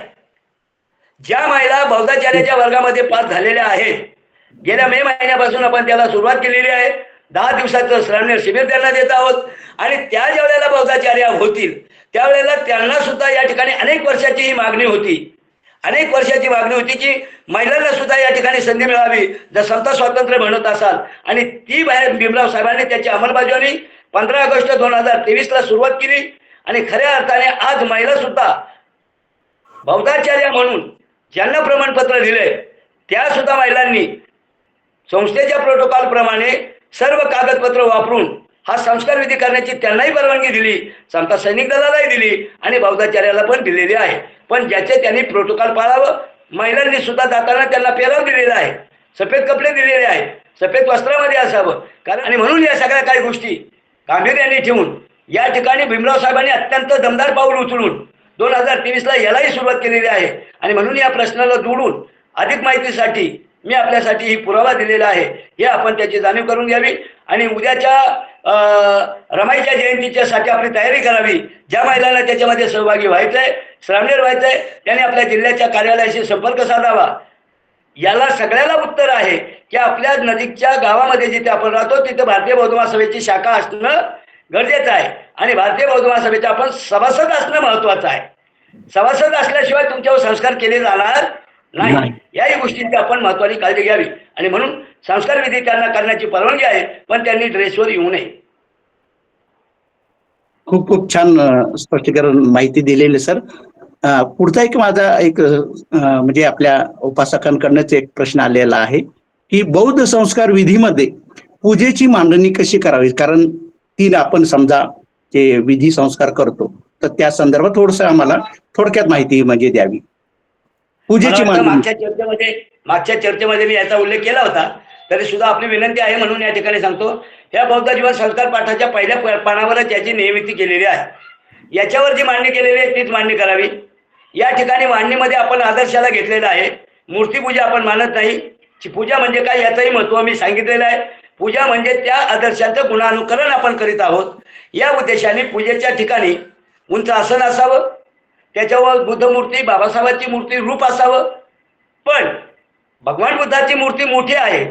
ज्या महिला बौद्धाचार्याच्या वर्गामध्ये पास झालेल्या आहेत, गेल्या मे महिन्यापासून आपण त्याला सुरुवात केलेली आहे. 10 दिवसाचं श्रावण शिबिर त्यांना देत आहोत. आणि त्या ज्या वेळेला बौद्धाचार्य होतील त्यावेळेला त्यांना सुद्धा या ठिकाणी अनेक वर्षाची ही मागणी होती, अनेक वर्षाची मागणी होती की महिलांना सुद्धा या ठिकाणी संधी मिळावी जर समता स्वातंत्र्य म्हणत असाल. आणि ती बाहेर भीमराव साहेबांनी त्याची अंमलबजावणी 15 ऑगस्ट 2023 ला सुरुवात केली. आणि खऱ्या अर्थाने आज महिला सुद्धा बौद्धाचार्य म्हणून ज्यांना प्रमाणपत्र दिले त्या सुद्धा महिलांनी संस्थेच्या प्रोटोकॉल प्रमाणे सर्व कागदपत्र वापरून हा संस्कार विधी करण्याची त्यांनाही परवानगी दिली, समता सैनिक दलालाही दिली आणि बौद्धाचार्याला पण दिलेली आहे. पण ज्याचे त्यांनी प्रोटोकॉल पाळावं. महिलांनी सुद्धा जाताना त्यांना पेराव दिलेला आहे, सफेद कपडे दिलेले आहेत, सफेद वस्त्रामध्ये असावं. कारण आणि म्हणून या सगळ्या काही गोष्टी गांभीर्याने ठेवून या ठिकाणी भीमराव साहेबांनी अत्यंत दमदार पाऊल उचलून 2023 ला यालाही सुरुवात केलेली आहे. आणि म्हणून या प्रश्नाला जोडून अधिक माहितीसाठी मी आपल्यासाठी ही पुरावा दिलेला आहे, हे आपण त्याची जाणीव करून घ्यावी. आणि उद्याच्या रमाईच्या जयंतीच्या साठी आपली तयारी करावी. ज्या महिलांना त्याच्यामध्ये सहभागी व्हायचंय, श्रामणेर व्हायचंय, त्यांनी आपल्या जिल्ह्याच्या कार्यालयाशी संपर्क साधावा. याला सगळ्याला उत्तर आहे की आपल्या नजीकच्या गावामध्ये जिथे आपण राहतो तिथे भारतीय बौद्ध महासभेची शाखा असणं गरजेचं आहे. आणि भारतीय बौद्ध महासभेचे आपण सभासद असणं महत्वाचं आहे. सभासद असल्याशिवाय तुमच्यावर संस्कार केले जाणार नाही. याही गोष्टींची आपण महत्वाची काळजी घ्यावी. आणि म्हणून संस्कार विधी त्यांना करण्याची परवानगी आहे, पण त्यांनी ड्रेसवर येऊ नये. खूप खूप छान स्पष्टीकरण माहिती दिलेली सर. पुढचा एक माझा एक म्हणजे आपल्या उपासकांकडनंच एक प्रश्न आलेला आहे की बौद्ध संस्कार विधीमध्ये पूजेची मांडणी कशी करावी, कारण ती आपण समजा जे विधी संस्कार करतो तर त्या संदर्भात थोडस आम्हाला थोडक्यात माहिती म्हणजे द्यावी. पूजेची मांडणी मागच्या चर्चेमध्ये मी याचा उल्लेख केला होता, तरी सुद्धा आपली विनंती आहे म्हणून या ठिकाणी सांगतो. या बौद्ध जीवन संस्कार पाठाच्या पहिल्या पानावरच याची नियमिती केलेली आहे. याच्यावर जी मांडणी केलेली आहे तीच मांडणी करावी. या ठिकाणी मांडणीमध्ये आपण आदर्शाला घेतलेला आहे. मूर्तीपूजा आपण मानत नाही. पूजा म्हणजे काय याचंही महत्व मी सांगितलेलं आहे. पूजा म्हणजे त्या आदर्शाचं गुणानुकरण आपण करीत आहोत. या उद्देशाने पूजेच्या ठिकाणी उंच आसन असावं, त्याच्यावर बुद्ध मूर्ती, बाबासाहेबांची मूर्ती रूप असावं. पण भगवान बुद्धाची मूर्ती मोठी आहे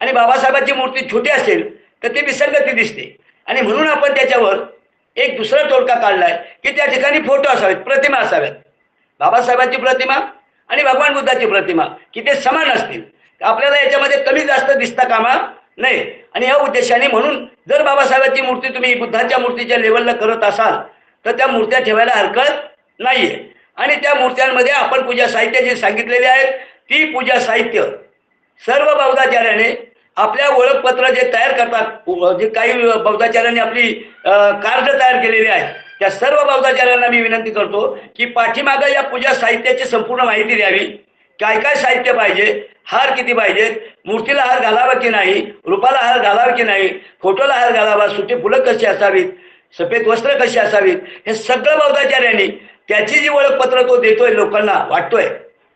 आणि बाबासाहेबांची मूर्ती छोटी असेल तर ती विसंगती दिसते. आणि म्हणून आपण त्याच्यावर एक दुसरा तोडगा काढलाय की त्या ठिकाणी फोटो असावेत, प्रतिमा असाव्यात. बाबासाहेबांची प्रतिमा आणि भगवान बुद्धाची प्रतिमा की ते समान असतील, आपल्याला याच्यामध्ये कमी जास्त दिसता कामा नये. आणि या उद्देशाने म्हणून जर बाबासाहेबांची मूर्ती तुम्ही बुद्धाच्या मूर्तीच्या लेवलला करत असाल तर त्या मूर्त्या ठेवायला हरकत नाहीये. आणि त्या मूर्त्यांमध्ये आपण पूजा साहित्य जे सांगितलेले आहेत ती पूजा साहित्य सर्व बौद्धाचार्याने आपल्या ओळखपत्र जे तयार करतात, जे काही बौद्धाचार्यांनी आपली कार्ड तयार केलेली आहे त्या सर्व बौद्धाचार्यांना मी विनंती करतो की पाठीमागं या पूजा साहित्याची संपूर्ण माहिती द्यावी. काय काय साहित्य पाहिजे, हार किती पाहिजेत, मूर्तीला हार घालावा की नाही, रूपाला हार घालावा की नाही, फोटोला हार घालावा, सुटी फुलं कशी असावीत, सफेद वस्त्र कशी असावीत, हे सगळं बौद्धाचार्यांनी त्याची जी ओळखपत्र तो देतोय लोकांना वाटतोय,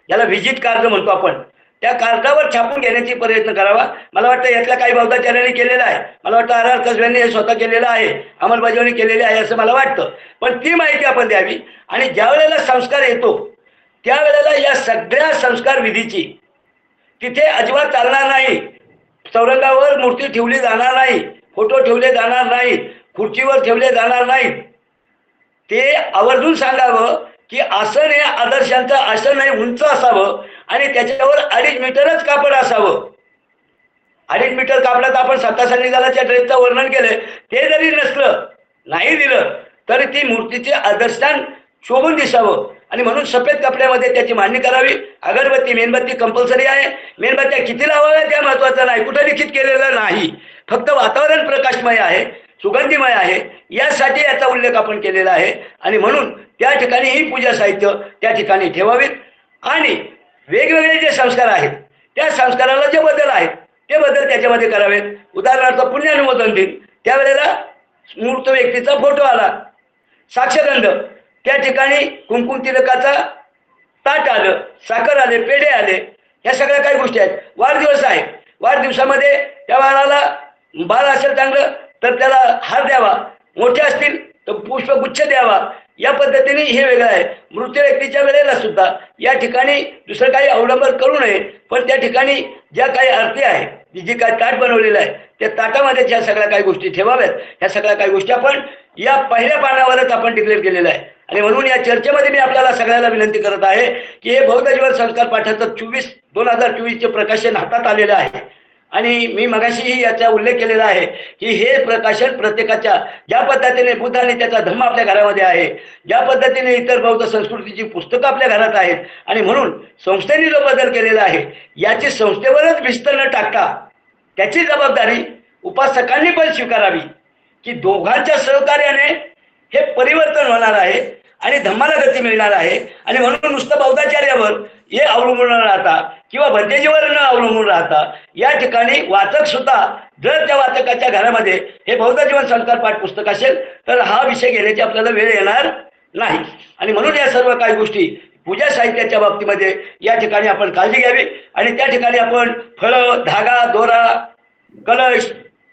याला व्हिजिट कार्ड म्हणतो आपण, त्या कार्डावर छापून घेण्याची प्रयत्न करावा. मला वाटतं यातल्या काही बौद्धाचार्यांनी केलेलं आहे. मला वाटतं आर कसब्यांनी हे स्वतः केलेलं आहे, अंमलबजावणी केलेली आहे असं मला वाटतं. पण ती माहिती आपण द्यावी. आणि ज्या वेळेला संस्कार येतो त्यावेळेला या सगळ्या संस्कार विधीची तिथे अजिबात चालणार नाही. चौरंगावर मूर्ती ठेवली जाणार नाही, फोटो ठेवले जाणार नाहीत, खुर्चीवर ठेवले जाणार नाहीत. ते आवर्जून सांगावं की आसन हे आदर्शांचं आसन हे उंच असावं आणि त्याच्यावर 2.5 मीटरच कापड असावं. 2.5 मीटर कापडात आपण सत्ता निघालाच्या ड्रेसचं वर्णन केलंय, ते जरी नसलं नाही दिलं तरी ती मूर्तीचे आदर्शस्थान शोभून दिसावं. आणि म्हणून सफेद कपड्यामध्ये त्याची मांडणी करावी. अगरबत्ती मेणबत्ती कंपल्सरी आहे. मेणबत्त्या किती लावाव्या त्या महत्वाचं नाही, कुठं लिखित केलेलं नाही, फक्त वातावरण प्रकाशमय आहे, सुगंधीमय आहे यासाठी याचा उल्लेख आपण केलेला आहे. आणि म्हणून त्या ठिकाणी ही पूजा साहित्य त्या ठिकाणी ठेवावीत. आणि वेगवेगळे जे संस्कार आहेत त्या संस्काराला जे बदल आहेत ते बदल त्याच्यामध्ये करावेत. उदाहरणार्थ पुण्यानुमोदन दिन त्यावेळेला मूर्त व्यक्तीचा फोटो आला, साक्षगंध, त्या ठिकाणी कुंकुम तिलकाचा ताट आलं, साखर आले, पेढे आले, ह्या सगळ्या काही गोष्टी आहेत. वाढदिवस आहे, वाढदिवसामध्ये त्या बाळाला बाळ असेल चांगलं तर त्याला हार द्यावा, मोठे असतील तर पुष्पगुच्छ द्यावा. या पद्धतीने हे वेगळं आहे. मृत व्यक्तीच्या वेळेला सुद्धा या ठिकाणी दुसरं काही अवलंबन करू नये, पण त्या ठिकाणी ज्या काही आरती आहे, जी काय ताट बनवलेलं आहे त्या ताटामध्ये ज्या सगळ्या काही गोष्टी ठेवाव्यात, ह्या सगळ्या काही गोष्टी आपण या पहिल्या पानावरच आपण डिक्लेअर केलेलं आहे. आणि म्हणून या चर्चेमध्ये मी आपल्याला सगळ्याला विनंती करत आहे की हे बौद्ध जीवन संस्कार पाठाचं 2024 प्रकाशन हातात आलेलं आहे. आणि मी मगाशीही याचा उल्लेख केलेला आहे की हे प्रकाशन प्रत्येकाच्या ज्या पद्धतीने बुद्ध आणि त्याचा धर्म आपल्या घरामध्ये आहे, ज्या पद्धतीने इतर बौद्ध संस्कृतीची पुस्तकं आपल्या घरात आहेत, आणि म्हणून संस्थेने जो बदल केलेला आहे याची संस्थेवरच भिस्त न टाकता त्याची जबाबदारी उपासकांनी पण स्वीकारावी की दोघांच्या सहकार्याने हे परिवर्तन होणार आहे आणि धम्माला गती मिळणार आहे. आणि म्हणून नुसतं बौद्धाचार्यावर हे अवलंबून न राहता किंवा भंतेजीवर न अवलंबून राहता या ठिकाणी वाचक सुद्धा जर त्या वाचकाच्या घरामध्ये हे बौद्ध जीवन संस्कार पाठ पुस्तक असेल तर हा विषय घेण्याची आपल्याला वेळ येणार नाही. आणि म्हणून या सर्व काही गोष्टी पूजा साहित्याच्या बाबतीमध्ये या ठिकाणी आपण काळजी घ्यावी. आणि त्या ठिकाणी आपण फळं, धागा, दोरा, कलश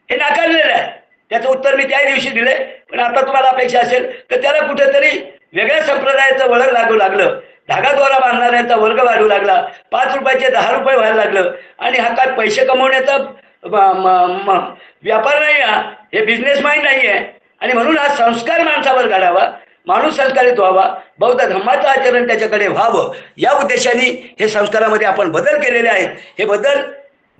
हे नाकारलेलं आहे. त्याचं उत्तर मी त्या दिवशी दिले, पण आता तुम्हाला अपेक्षा असेल तर त्याला कुठेतरी वेगळ्या संप्रदायाचं वळण लागू लागलं, धागा दोरा बांधणाऱ्यांचा वर्ग वाढू लागला, 5 रुपयाचे 10 रुपये व्हायला लागलं. आणि हा काय पैसे कमवण्याचा व्यापार नाही, हे बिझनेस माइंड नाही आहे. आणि म्हणून हा संस्कार माणसावर घडावा, माणूस संस्कारित व्हावा, बौद्ध धर्माचं आचरण त्याच्याकडे व्हावं, या उद्देशाने हे संस्कारामध्ये आपण बदल केलेले आहेत. हे बदल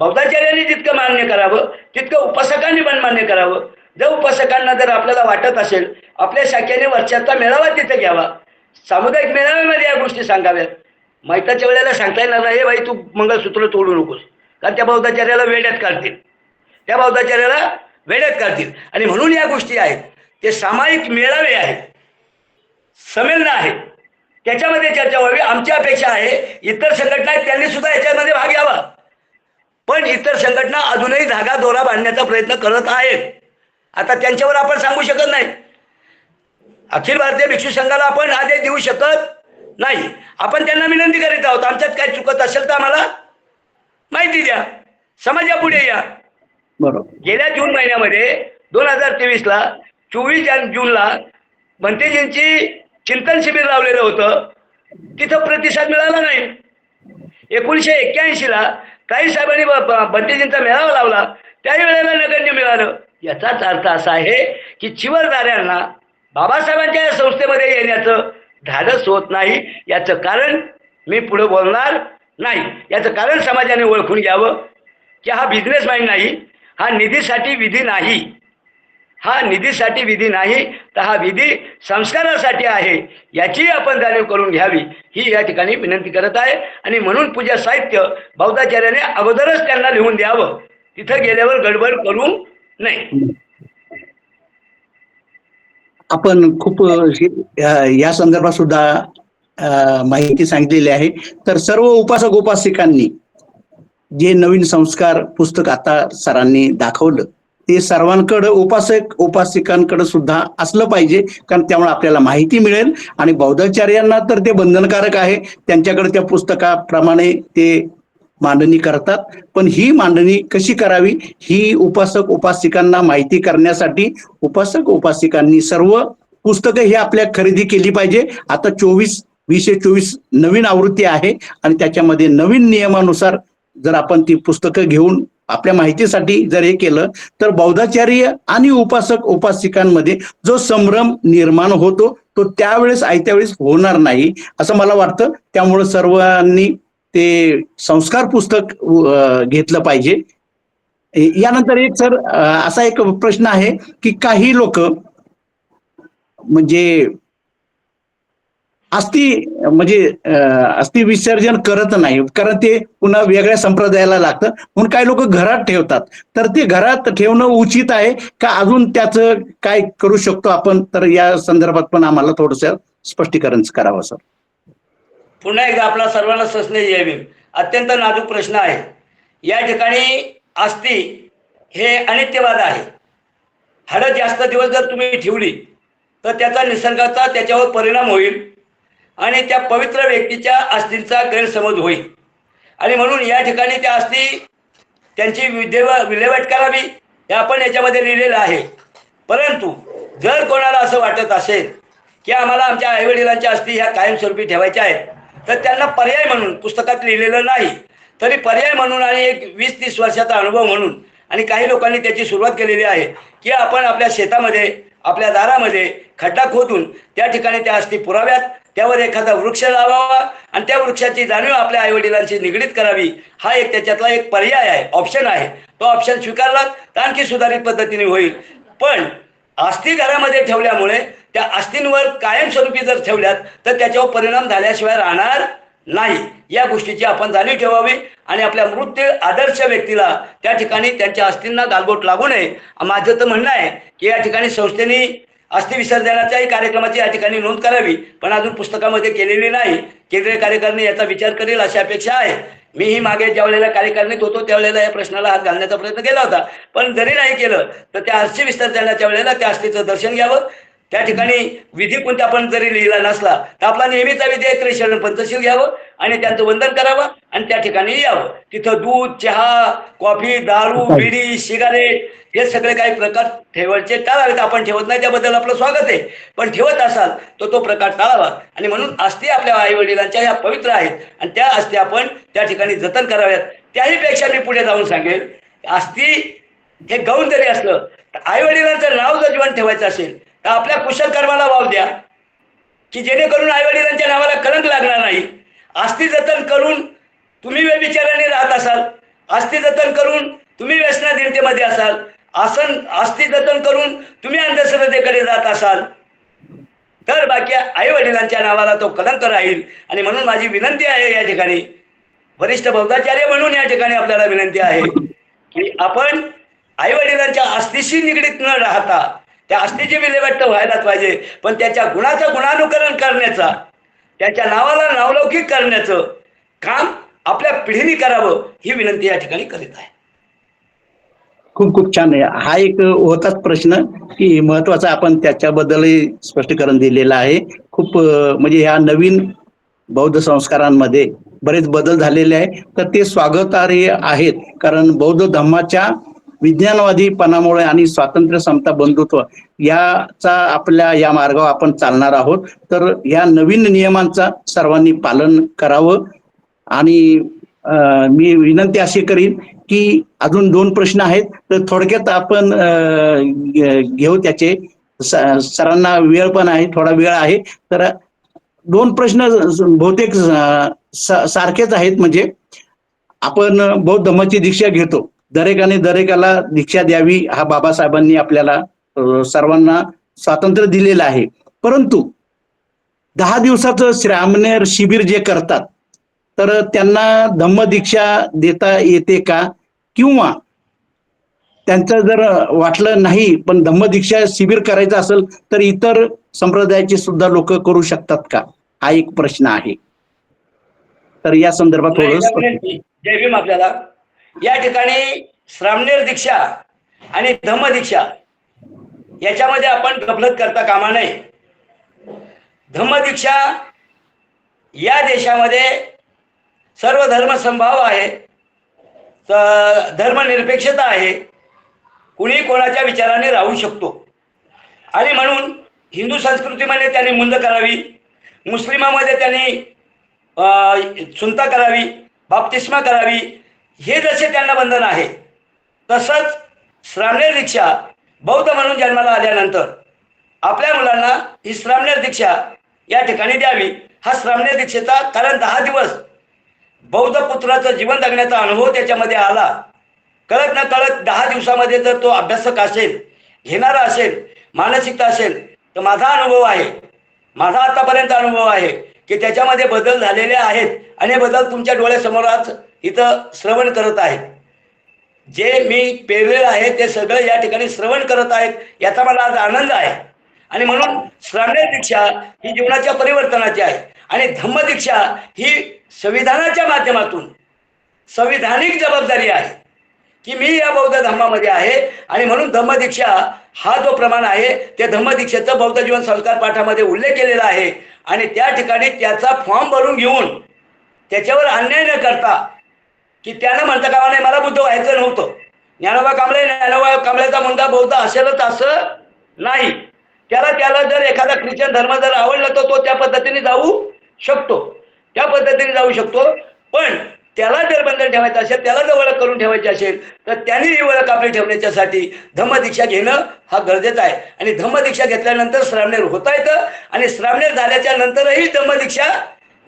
बौद्धाचार्यांनी जितकं मान्य करावं तितकं उपासकांनी पण मान्य करावं. जर उपासकांना जर आपल्याला वाटत असेल आपल्या शाखेने वर्षाचा मेळावा तिथे घ्यावा, सामुदायिक मेळाव्यामध्ये या गोष्टी सांगाव्यात. मैताच्या वेळेला सांगता येणार नाही, बाई तू मंगळसूत्र तोडू नकोस, कारण त्या बौद्धाचार्याला वेड्यात काढतील, त्या बौद्धाचार्याला वेड्यात काढतील. आणि म्हणून या गोष्टी आहेत ते सामायिक मेळावे आहेत, संमेलन आहे, त्याच्यामध्ये चर्चा व्हावी. आमची अपेक्षा आहे इतर संघटना आहेत त्यांनी सुद्धा याच्यामध्ये भाग घ्यावा. पण इतर संघटना अजूनही धागा दोरा बांधण्याचा प्रयत्न करत आहेत. आता त्यांच्यावर आपण सांगू शकत नाही. अखिल भारतीय भिक्षू संघाला आपण आदेश देऊ शकत नाही. आपण त्यांना विनंती करीत आहोत, आमच्यात काही चुकत असेल तर आम्हाला माहिती द्या, समाजापुढे या. बरोबर. गेल्या जून महिन्यामध्ये 2023ला 24 जूनला भंतेजींची चिंतन शिबिर लावलेलं होतं, तिथं प्रतिसाद मिळाला नाही. 1981ला काही साहेबांनी बंटीजींचा मेळावा लावला, त्याही वेळेला नगण्य मिळालं. याचाच अर्थ असा आहे की चिवरदाऱ्यांना बाबासाहेबांच्या या संस्थेमध्ये येण्याचं धाडस होत नाही. याचं कारण मी पुढे बोलणार नाही. याचं कारण समाजाने ओळखून घ्यावं की हा बिझनेस माइंड नाही, हा निधीसाठी विधी नाही, हा निधीसाठी विधी नाही, तर हा विधी संस्कारासाठी आहे. याची आपण जाणीव करून घ्यावी ही या ठिकाणी विनंती करत आहे. आणि म्हणून पूजा साहित्य बौद्धाचार्याने अगोदरच त्यांना लिहून द्यावं, तिथं गेल्यावर गडबड करू नये. आपण खूप या संदर्भात सुद्धा माहिती सांगितलेली आहे. तर सर्व उपासक उपासिकांनी जे नवीन संस्कार पुस्तक आता सरांनी दाखवलं ते सर्वांकडे उपासक उपासिकांकडे सुद्धा असलं पाहिजे, कारण त्यामुळे आपल्याला माहिती मिळेल. आणि बौद्धाचार्यांना तर ते बंधनकारक आहे, त्यांच्याकडे त्या पुस्तकाप्रमाणे ते मांडणी करतात. पण ही मांडणी कशी करावी ही उपासक उपासिकांना माहिती करण्यासाठी उपासक उपासिकांनी सर्व पुस्तकं ही आपल्या खरेदी केली पाहिजे. आता 2024 नवीन आवृत्ती आहे आणि त्याच्यामध्ये नवीन नियमानुसार जर आपण ती पुस्तकं घेऊन आपल्या माहितीसाठी जर हे केलं तर बौद्धाचार्य आणि उपासक उपासिकांमध्ये जो संभ्रम निर्माण होतो तो त्यावेळेस आयत्या वेळेस होणार नाही असं मला वाटतं. त्यामुळे सर्वांनी ते संस्कार पुस्तक घेतलं पाहिजे. यानंतर एक सर असा एक प्रश्न आहे की काही लोक म्हणजे अस्थि विसर्जन करत नाही, कारण ते पुन्हा वेगळ्या संप्रदायाला लागतं म्हणून काही लोक घरात ठेवतात. तर ते घरात ठेवणं उचित आहे का, अजून त्याचं काय करू शकतो आपण? तर या संदर्भात पण आम्हाला थोडंसं स्पष्टीकरण करावं सर. पुन्हा एकदा आपला सर्वांना ससने यावी. अत्यंत नाजूक प्रश्न आहे. या ठिकाणी अस्थि हे अनित्यवाद आहे. हाडं जास्त दिवस जर तुम्ही ठेवली तर त्याचा निसर्गाचा त्याच्यावर परिणाम होईल आणि त्या पवित्र व्यक्तीच्या अस्थींचा गैरसमज होईल. आणि म्हणून या ठिकाणी त्या अस्थी त्यांची विल्हेवाट करावी हे आपण याच्यामध्ये लिहिलेलं आहे. परंतु जर कोणाला असं वाटत असेल की आम्हाला आमच्या आईवडिलांच्या अस्थी ह्या कायमस्वरूपी ठेवायच्या आहेत, तर त्यांना पर्याय म्हणून, पुस्तकात लिहिलेलं नाही तरी पर्याय म्हणून आणि एक 20-30 वर्षाचा अनुभव म्हणून, आणि काही लोकांनी त्याची सुरुवात केलेली आहे की आपण आपल्या शेतामध्ये आपल्या दारामध्ये खड्डा खोदून त्या ठिकाणी त्या अस्थी पुराव्यात, त्यावर एखादा वृक्ष लावावा आणि त्या वृक्षाची जाणीव आपल्या आईवडिलांशी निगडीत करावी. हा एक त्याच्यातला एक पर्याय आहे, ऑप्शन आहे. तो ऑप्शन स्वीकारला तर आणखी सुधारित पद्धतीने होईल. पण अस्थी घरामध्ये ठेवल्यामुळे त्या अस्थींवर कायमस्वरूपी जर ठेवल्यात तर त्याच्यावर परिणाम झाल्याशिवाय राहणार नाही. या गोष्टीची आपण जाणीव ठेवावी आणि आपल्या मृत आदर्श व्यक्तीला त्या ठिकाणी त्यांच्या अस्थींना गालबोट लागू नये. माझं तर म्हणणं आहे की या ठिकाणी संस्थेने अस्थि विसर्जनाच्याही कार्यक्रमाची या ठिकाणी नोंद करावी, पण अजून पुस्तकामध्ये केलेली नाही. केंद्रीय कार्यकारिणी याचा विचार करेल अशी अपेक्षा आहे. मीही मागे ज्या वेळेला कार्यकारिणीत होतो त्यावेळेला या प्रश्नाला हात घालण्याचा प्रयत्न केला होता, पण जरी नाही केलं तर त्या अस्थि विसर्जनाच्या वेळेला त्या अस्थीचं दर्शन घ्यावं. त्या ठिकाणी विधी कोणत्या पण जरी लिहिला नसला तर आपला नेहमीचा विधी आहे त्रिशरण पंचशील घ्यावं आणि त्यांचं वंदन करावं आणि त्या ठिकाणी यावं. तिथं दूध, चहा, कॉफी, दारू, बिडी, सिगारेट हे सगळे काही प्रकार ठेवायचे टाळावेत. आपण ठेवत नाही त्याबद्दल आपलं स्वागत आहे, पण ठेवत असाल तर तो प्रकार टाळावा. आणि म्हणून अस्थी आपल्या आई वडिलांच्या ह्या पवित्र आहेत आणि त्या अस्थी आपण त्या ठिकाणी जतन कराव्यात. त्याही पेक्षा मी पुढे जाऊन सांगेल, अस्थी हे गौण जरी असलं तर आई वडिलांचं नाव जर जीवन ठेवायचं असेल तर आपल्या कुशल कर्माला वाव द्या की जेणेकरून आई वडिलांच्या नावाला कलंक लागणार नाही. अस्थी जतन करून तुम्ही व्यभिचाराने राहत असाल, अस्थि जतन करून तुम्ही व्यसनाधीनतेमध्ये असाल, अस्थि जतन करून तुम्ही अंधश्रद्धेकडे जात असाल, तर बाकी आई वडिलांच्या नावाला तो कलंक राहील. आणि म्हणून माझी विनंती आहे या ठिकाणी, वरिष्ठ बौद्धाचार्य म्हणून या ठिकाणी आपल्याला विनंती आहे की आपण आई वडिलांच्या अस्थीशी निगडीत न राहता त्या अस्थीची विल्हेवाट व्हायलाच पाहिजे, पण त्याच्या गुणाचं गुणानुकरण करण्याचा, त्याच्या नावाला नावलौकिक करण्याचं काम आपल्या पिढीने करावं ही विनंती या ठिकाणी करीत आहे. खूप खूप छान आहे. हा एक होताच प्रश्न की महत्वाचा, आपण त्याच्याबद्दलही स्पष्टीकरण दिलेलं आहे. खूप म्हणजे ह्या नवीन बौद्ध संस्कारांमध्ये बरेच बदल झालेले आहे, तर ते स्वागतार्ह आहेत. कारण बौद्ध धम्माच्या विज्ञानवादीपणामुळे आणि स्वातंत्र्य समता बंधुत्व याचा आपल्या या मार्गावर आपण चालणार आहोत. तर या नवीन नियमांचा सर्वांनी पालन करावं. आणि मी विनंती अशी करीन की अजून 2 प्रश्न आहेत, तर थोडक्यात आपण घेऊ त्याचे. सरांना वेळ पण आहे, थोडा वेळ आहे, तर 2 प्रश्न बहुतेक सारखेच आहेत. म्हणजे आपण बौद्ध धम्माची दीक्षा घेतो, दरेकाने दरेकाला दीक्षा द्यावी हा बाबासाहेबांनी आपल्याला सर्वांना स्वातंत्र्य दिलेलं आहे. परंतु 10 दिवसाचं श्रामणेर शिबिर जे करतात, तर त्यांना धम्मदीक्षा देता येते का? किंवा त्यांचं जर वाटलं नाही पण धम्मदीक्षा शिबिर करायचं असेल तर इतर संप्रदायाचे सुद्धा लोक करू शकतात का? हा एक प्रश्न आहे. तर या संदर्भात थोडं जय भीम. आपल्याला या ठिकाणी श्रामणेर दीक्षा आणि धम्मदीक्षा याच्यामध्ये आपण गफलत करता कामा नये. धम्मदीक्षा या देशामध्ये सर्व धर्म समभाव आहे, धर्मनिरपेक्षता आहे, कुणी कोणाच्या विचाराने राहू शकतो. आणि म्हणून हिंदू संस्कृतीमध्ये त्यांनी मुंज करावी, मुस्लिमामध्ये त्यांनी सुनता करावी, बाप्तिस्मा करावी, हे जसे त्यांना बंधन आहे, तसंच श्रामणेर दीक्षा बौद्ध म्हणून जन्माला आल्यानंतर आपल्या मुलांना ही श्रामणेर दीक्षा या ठिकाणी द्यावी. हा श्रामणेर दीक्षेचा, कारण 10 दिवस बौद्ध पुत्राचं जीवन जगण्याचा अनुभव त्याच्यामध्ये आला. कळत न कळत 10 दिवसामध्ये जर तो अभ्यासक असेल, घेणारा असेल, मानसिकता असेल, तर माझा अनुभव आहे, माझा आतापर्यंत अनुभव आहे की त्याच्यामध्ये बदल झालेले आहेत. आणि बदल तुमच्या डोळ्यासमोर आज इथं श्रवण करत आहेत. जे मी पेरलेलं आहे ते सगळं या ठिकाणी श्रवण करत आहेत, याचा मला आज आनंद आहे. आणि म्हणून श्रामणेर दीक्षा ही जीवनाच्या परिवर्तनाची आहे. आणि धम्मदीक्षा ही संविधानाच्या माध्यमातून संविधानिक जबाबदारी आहे की मी या बौद्ध धर्मामध्ये आहे. आणि म्हणून धम्मदीक्षा हा जो प्रमाण आहे त्या धम्मदीक्षेचा बौद्ध जीवन संस्कार पाठामध्ये उल्लेख केलेला आहे. आणि त्या ठिकाणी त्याचा फॉर्म भरून घेऊन त्याच्यावर अन्याय न करता, की त्यानं म्हणता कामा नाही मला बुद्ध व्हायचं नव्हतं, ज्ञानोबा कांबळेचा मुलगा बौद्ध असेलच असं नाही. त्याला जर एखादा ख्रिश्चन धर्म जर आवडला तर तो त्या पद्धतीने जाऊ शकतो, पण त्याला जर बंधन ठेवायचं असेल, त्याला जर ओळख करून ठेवायची असेल, तर त्यांनी ही ओळख आपली ठेवण्याच्यासाठी धम्मदीक्षा घेणं हा गरजेचं आहे. आणि धम्मदीक्षा घेतल्यानंतर श्रामणेर होता येतं, आणि श्रामणेर झाल्याच्या नंतरही धम्मदीक्षा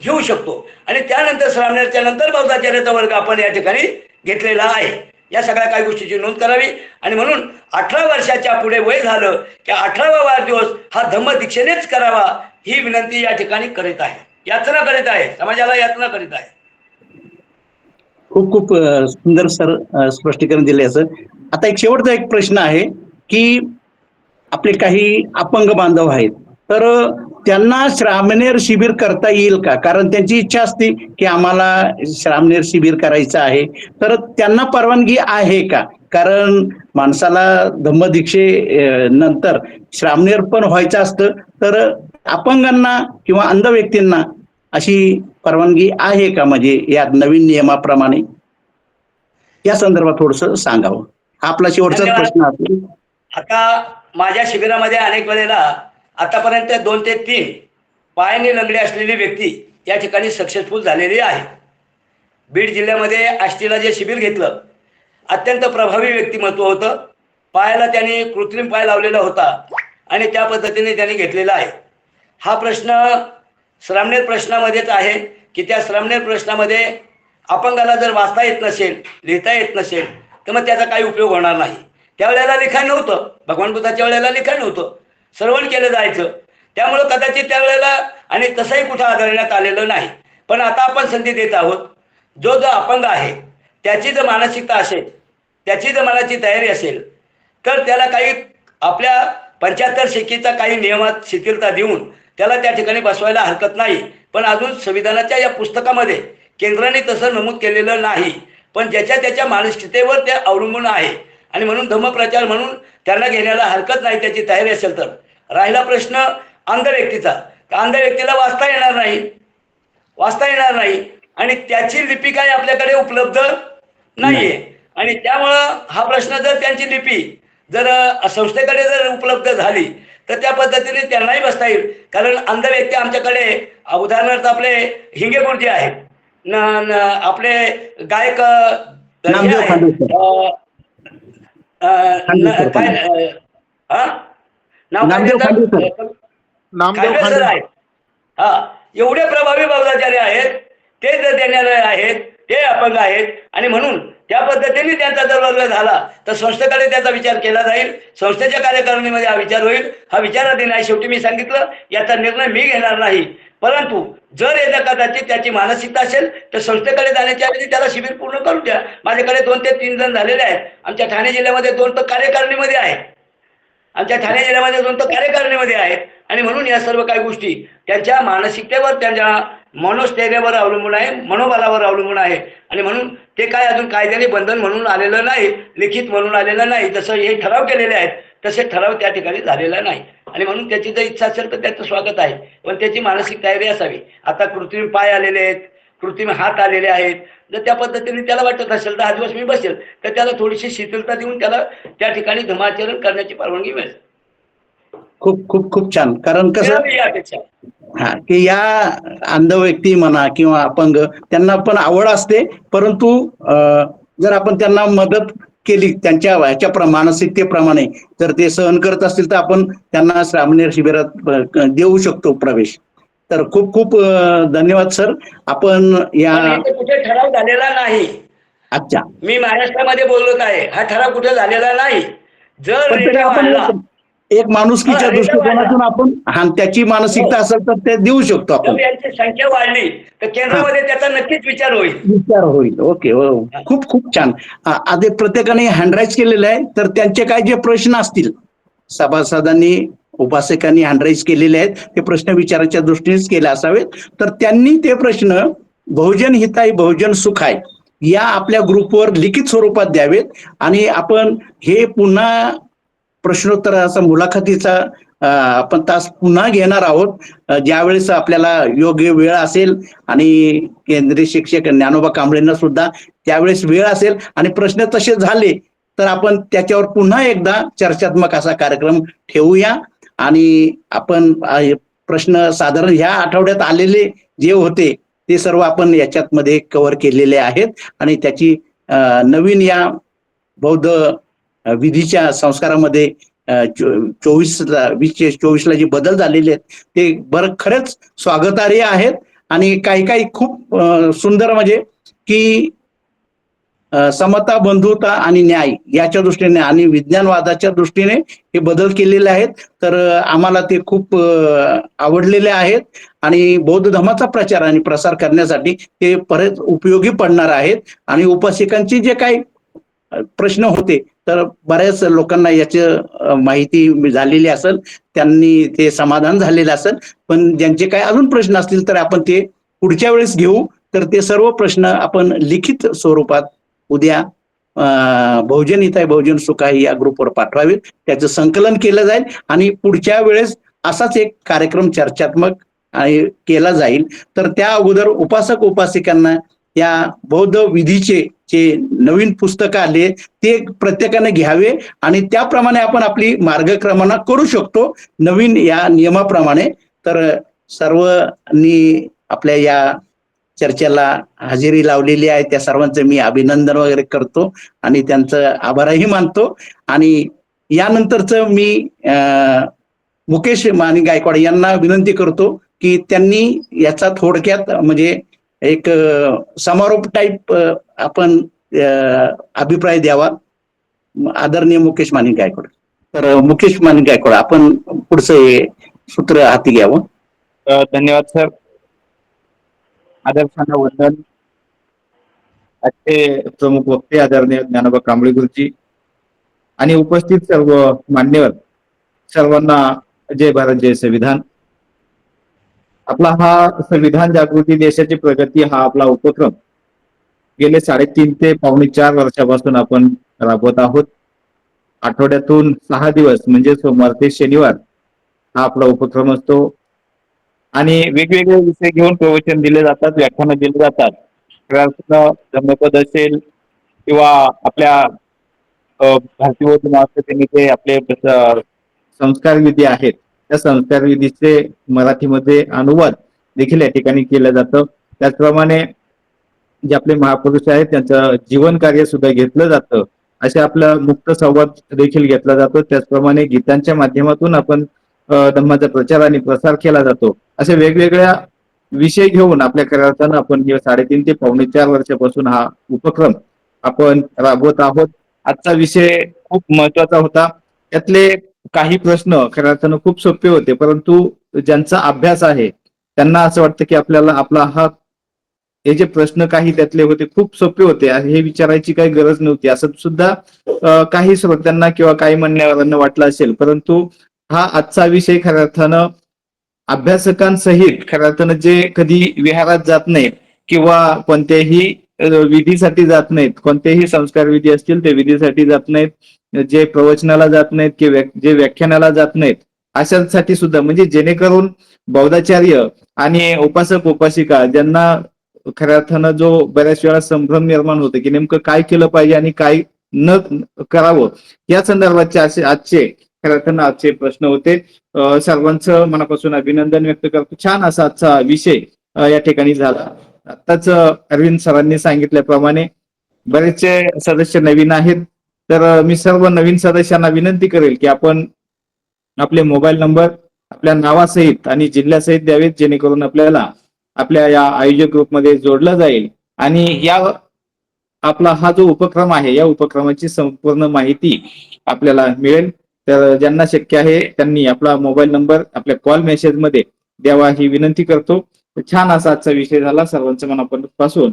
घेऊ शकतो. आणि त्यानंतर श्रामणेरच्या नंतर बौद्धाचार्याचा वर्ग आपण या ठिकाणी घेतलेला आहे. या सगळ्या काही गोष्टीची नोंद करावी. आणि म्हणून 18 वर्षाच्या पुढे वय झालं की 18वा वाढदिवस हा धम्मदीक्षेनेच करावा, ही विनंती या ठिकाणी करीत आहे. याचना करीत आहे, समाजाला याचना करीत आहे. खूप खूप सुंदर सर स्पष्टीकरण दिले असं. आता एक शेवटचा एक प्रश्न आहे की आपले काही अपंग बांधव आहेत, तर त्यांना श्रामणेर शिबिर करता येईल का? कारण त्यांची इच्छा असते की आम्हाला श्रामणेर शिबिर करायचं आहे, तर त्यांना परवानगी आहे का? कारण माणसाला धम्मदीक्षे नंतर श्रामणेर पण व्हायचं असतं, तर अपंगांना किंवा अंध व्यक्तींना अशी परवानगी आहे का? म्हणजे या नवीन नियमाप्रमाणे या संदर्भात थोडस सांगावं. हा आपला शेवटचा प्रश्न असेल. आता माझ्या शिबिरामध्ये अनेक वेळेला आतापर्यंत 2 ते 3 पायाने लंगडे असलेली व्यक्ती या ठिकाणी सक्सेसफुल झालेली आहे. बीड जिल्ह्यामध्ये आष्टीला जे शिबिर घेतलं, अत्यंत प्रभावी व्यक्तिमत्व होतं. पायाला त्यांनी कृत्रिम पाय लावलेला होता आणि त्या पद्धतीने त्यांनी घेतलेला आहे. हा प्रश्न श्रामणेर प्रश्नामध्येच आहे की त्या श्रामणेर प्रश्नामध्ये अपंगाला जर वाचता येत नसेल, लिहिता येत नसेल, तर मग त्याचा काही उपयोग होणार नाही. त्यावेळेला लिखाण नव्हतं, भगवान बुद्धाच्या वेळेला लिखाण नव्हतं, श्रवण केलं जायचं. त्यामुळं कदाचित त्यावेळेला आणि तसंही कुठं आढळण्यात आलेलं नाही. पण आता आपण संधी देत आहोत. जो अपंग आहे त्याची जर मानसिकता असेल, त्याची जर मनाची तयारी असेल, तर त्याला काही आपल्या 75 शेकीचा काही नियमात शिथिलता देऊन त्याला त्या ठिकाणी बसवायला हरकत नाही. पण अजून संविधानाच्या या पुस्तकामध्ये केंद्राने तसं नमूद केलेलं नाही. पण ज्याच्या त्याच्या मानसिकतेवर ते अवलंबून आहे. आणि म्हणून धम्मप्रचार म्हणून त्यांना घेण्याला हरकत नाही, त्याची तयारी असेल तर. राहिला प्रश्न अंध व्यक्तीचा, तर अंध व्यक्तीला वाचता येणार नाही आणि त्याची लिपी काय आपल्याकडे उपलब्ध नाहीये. आणि त्यामुळं हा प्रश्न जर त्यांची लिपी जर संस्थेकडे जर उपलब्ध झाली तर त्या पद्धतीने त्यांनाही बसता येईल. कारण अंध व्यक्ती आमच्याकडे उदाहरणार्थ आपले हिंगे गुरुजी आहेत, आपले गायक हे नामदेव आहेत, खांडेकर. खांडेकर काय पण हा नाव काय नामदेव खांडेकर. त्यांचं, नामदेव खांडे सर आहेत. हा, एवढे प्रभावी बाबाचार्य आहेत, ते जर देणारे आहेत, ते अपंग आहेत, आणि म्हणून त्या पद्धतीने त्यांचा जर वर्ग झाला तर संस्थेकडे त्याचा विचार केला जाईल, संस्थेच्या कार्यकारिणीमध्ये हा विचार होईल. हा विचाराधीन आहे. शेवटी मी सांगितलं, याचा निर्णय मी घेणार नाही, परंतु जर याच्या कदाचित त्याची मानसिकता असेल तर संस्थेकडे जाण्याच्या आधी त्याला शिबिर पूर्ण करू द्या. माझ्याकडे 2 ते 3 जण झालेले आहेत. आमच्या ठाणे जिल्ह्यामध्ये 2 तर कार्यकारिणीमध्ये आहेत, आमच्या ठाणे जिल्ह्यामध्ये 2 तर कार्यकारिणीमध्ये आहेत. आणि म्हणून या सर्व काही गोष्टी त्यांच्या मानसिकतेवर, त्यांच्या मनोस्थैर्यावर अवलंबून आहे, मनोबलावर अवलंबून आहे. आणि म्हणून ते काय अजून कायद्याने बंधन म्हणून आलेलं नाही, लिखित म्हणून आलेलं नाही. जसं हे ठराव केलेले आहेत तसे ठराव त्या ठिकाणी झालेला नाही. आणि म्हणून त्याची जर इच्छा असेल तर त्याचं स्वागत आहे, पण त्याची मानसिक तयारी असावी. आता कृत्रिम पाय आलेले आहेत, कृत्रिम हात आलेले आहेत. जर त्या पद्धतीने त्याला वाटत असेल तर हा दिवस मी बसेल, तर त्याला थोडीशी शिथिलता देऊन त्याला त्या ठिकाणी धर्माचरण करण्याची परवानगी मिळेल. खूप खूप खूप छान. कारण कसं मिळावी ही अपेक्षा. हा, की या अंध व्यक्ती म्हणा किंवा अपंग त्यांना पण आवड असते, परंतु जर आपण त्यांना मदत केली त्यांच्या ह्याच्या मानसिकतेप्रमाणे, जर ते सहन करत असतील तर आपण त्यांना श्रामणेर शिबिरात देऊ शकतो प्रवेश. तर खूप खूप धन्यवाद सर. आपण या पण इथे कुठे ठराव झालेला नाही. अच्छा, मी महाराष्ट्रामध्ये बोलत आहे, हा ठराव कुठे झालेला नाही. जर पण तरी रेटा आपण वाढला, एक माणुसकीच्या रेटा वाढला, दृष्टिकोनातून आपण त्याची मानसिकता हो, असेल तर ते देऊ शकतो आपण. जर यांची संख्या वाढली तर हा, केंद्रामध्ये त्याचा नक्कीच विचार होईल. विचार होईल. ओके, हो, खूप खूप छान. आधी प्रत्येकाने हँडराईज केलेलं आहे, तर त्यांचे काय जे प्रश्न असतील सभासदांनी उपासकांनी हँडराईज केलेले आहेत, ते प्रश्न विचाराच्या दृष्टीनेच केले असावेत. तर त्यांनी ते प्रश्न बहुजन हिताय बहुजन सुखाय या आपल्या ग्रुपवर लिखित स्वरूपात द्यावेत. आणि आपण हे पुन्हा प्रश्नोत्तराचा मुलाखतीचा आपण तास पुन्हा घेणार आहोत, ज्यावेळेस आपल्याला योग्य वेळ असेल आणि केंद्रीय शिक्षक ज्ञानोबा कांबळेंना सुद्धा त्यावेळेस वेळ असेल आणि प्रश्न तसे झाले तर आपण त्याच्यावर पुन्हा एकदा चर्चात्मक असा कार्यक्रम ठेवूया. आणि आपण प्रश्न साधारण ह्या आठवड्यात आलेले जे होते ते सर्व आपण याच्यात मध्ये कव्हर केलेले आहेत. आणि त्याची नवीन या बौद्ध विधीच्या संस्कारामध्ये 2024ला जे बदल झालेले आहेत ते बरं खरंच स्वागतार्ह आहेत. आणि काही काही खूप सुंदर, म्हणजे की समता, बंधुता आणि न्याय याच्या दृष्टीने आणि विज्ञानवादाच्या दृष्टीने हे बदल केलेले आहेत. तर आम्हाला ते खूप आवडलेले आहेत आणि बौद्ध धर्माचा प्रचार आणि प्रसार करण्यासाठी ते परत उपयोगी पडणार आहेत. आणि उपासकांची जे काही प्रश्न होते तर बऱ्याच लोकांना याची माहिती झालेली असेल, त्यांनी ते समाधान झालेलं असेल. पण ज्यांचे काही अजून प्रश्न असतील तर आपण ते पुढच्या वेळेस घेऊ. तर ते सर्व प्रश्न आपण लिखित स्वरूपात उद्या बहुजन हिताय बहुजन सुखाय या ग्रुपवर पाठवावेत. त्याचं संकलन केलं जाईल आणि पुढच्या वेळेस असाच एक कार्यक्रम चर्चात्मक केला जाईल. तर त्या अगोदर उपासक उपासिकांना या बौद्ध विधीचे जे नवीन पुस्तकं आले ते प्रत्येकाने घ्यावे आणि त्याप्रमाणे आपण आपली मार्गक्रमणा करू शकतो नवीन या नियमाप्रमाणे. तर सर्वांनी आपल्या या चर्चेला हजेरी लावलेली आहे त्या सर्वांचं मी अभिनंदन वगैरे करतो आणि त्यांचं आभारही मानतो. आणि यानंतरचं मी मुकेश माने गायकवाड यांना विनंती करतो की त्यांनी याचा थोडक्यात म्हणजे एक समारोप टाईप आपण अभिप्राय द्यावा. आदरणीय मुकेश माने गायकवाड. तर मुकेश माने गायकवाड आपण पुढचं सूत्र हाती घ्यावं. धन्यवाद सर. आदर्शांना वंदन. आजचे प्रमुख वक्ते आदरणीय ज्ञानोबा कांबळे गुरुजी आणि उपस्थित सर्व मान्यवर सर्वांना जय भारत जय संविधान. आपला हा संविधान जागृती देशाची प्रगती हा आपला उपक्रम गेले 3.5 ते 4.25 वर्षापासून आपण राबवत आहोत. आठवड्यातून 6 दिवस म्हणजे सोमवार ते शनिवार हा आपला उपक्रम असतो आणि वेगवेगळे विषय घेऊन प्रवचन दिले जातात, व्याख्यान दिले जातात. प्रार्थना, धम्मपद असेल किंवा आपल्या भारतीय बौद्ध महासभेने जे आपले संस्कार विधी आहेत त्या संस्कार विधीचे मराठीमध्ये अनुवाद देखील या ठिकाणी केलं जातं. त्याचप्रमाणे जे आपले महापुरुष आहेत त्यांचं जीवन कार्य सुद्धा घेतलं जातं. असे आपला मुक्त संवाद देखील घेतला जातो. त्याचप्रमाणे गीतांच्या माध्यमातून आपण धम्माचा प्रचार आणि प्रसार केला जातो. असे वेगवेगळ्या विषय घेऊन आपल्या खऱ्या आपण 3.5 ते 4.5 वर्षापासून हा उपक्रम आपण राबवत आहोत. आजचा विषय खूप महत्वाचा होता. त्यातले काही प्रश्न खऱ्या अर्थानं खूप सोपे होते, परंतु ज्यांचा अभ्यास आहे त्यांना असं वाटतं की आपल्याला आपला हा हे जे प्रश्न काही त्यातले होते खूप सोपे होते, हे विचारायची काही गरज नव्हती असं सुद्धा काही श्रोत्यांना किंवा काही म्हणण्यावाल्यांना वाटलं असेल. परंतु हा आजचा विषय खऱ्या अर्थानं अभ्यासकांसहित खऱ्या अर्थानं जे कधी विहारात जात नाहीत किंवा कोणत्याही विधीसाठी जात नाहीत, कोणतेही संस्कार विधी असतील ते विधीसाठी जात नाहीत, जे प्रवचनाला जात नाहीत किंवा जे व्याख्यानाला जात नाहीत अशांसाठी सुद्धा, म्हणजे जेणेकरून बौद्धाचार्य आणि उपासक उपासिका ज्यांना खऱ्या अर्थानं जो बऱ्याच वेळा संभ्रम निर्माण होतो की नेमकं काय केलं पाहिजे आणि काय न करावं या संदर्भाचे आजचे खऱ्या अर्थानं आजचे प्रश्न होते. सर्वांचं मनापासून अभिनंदन व्यक्त करतो. छान असा आजचा विषय या ठिकाणी झाला. आताच अरविंद सरांनी सांगितल्याप्रमाणे बरेचसे सदस्य नवीन आहेत, तर मी सर्व नवीन सदस्यांना विनंती करेल की आपण आपले मोबाईल नंबर आपल्या नावासहित आणि जिल्ह्यासहित द्यावेत, जेणेकरून आपल्याला आपल्या या आयोजक ग्रुपमध्ये जोडला जाईल आणि या आपला हा जो उपक्रम आहे या उपक्रमाची संपूर्ण माहिती आपल्याला मिळेल. तर ज्यांना शक्य आहे त्यांनी आपला मोबाईल नंबर आपल्या कॉल मेसेजमध्ये द्यावा ही विनंती करतो. छान असा आजचा विषय झाला. सर्वांचं मनापासून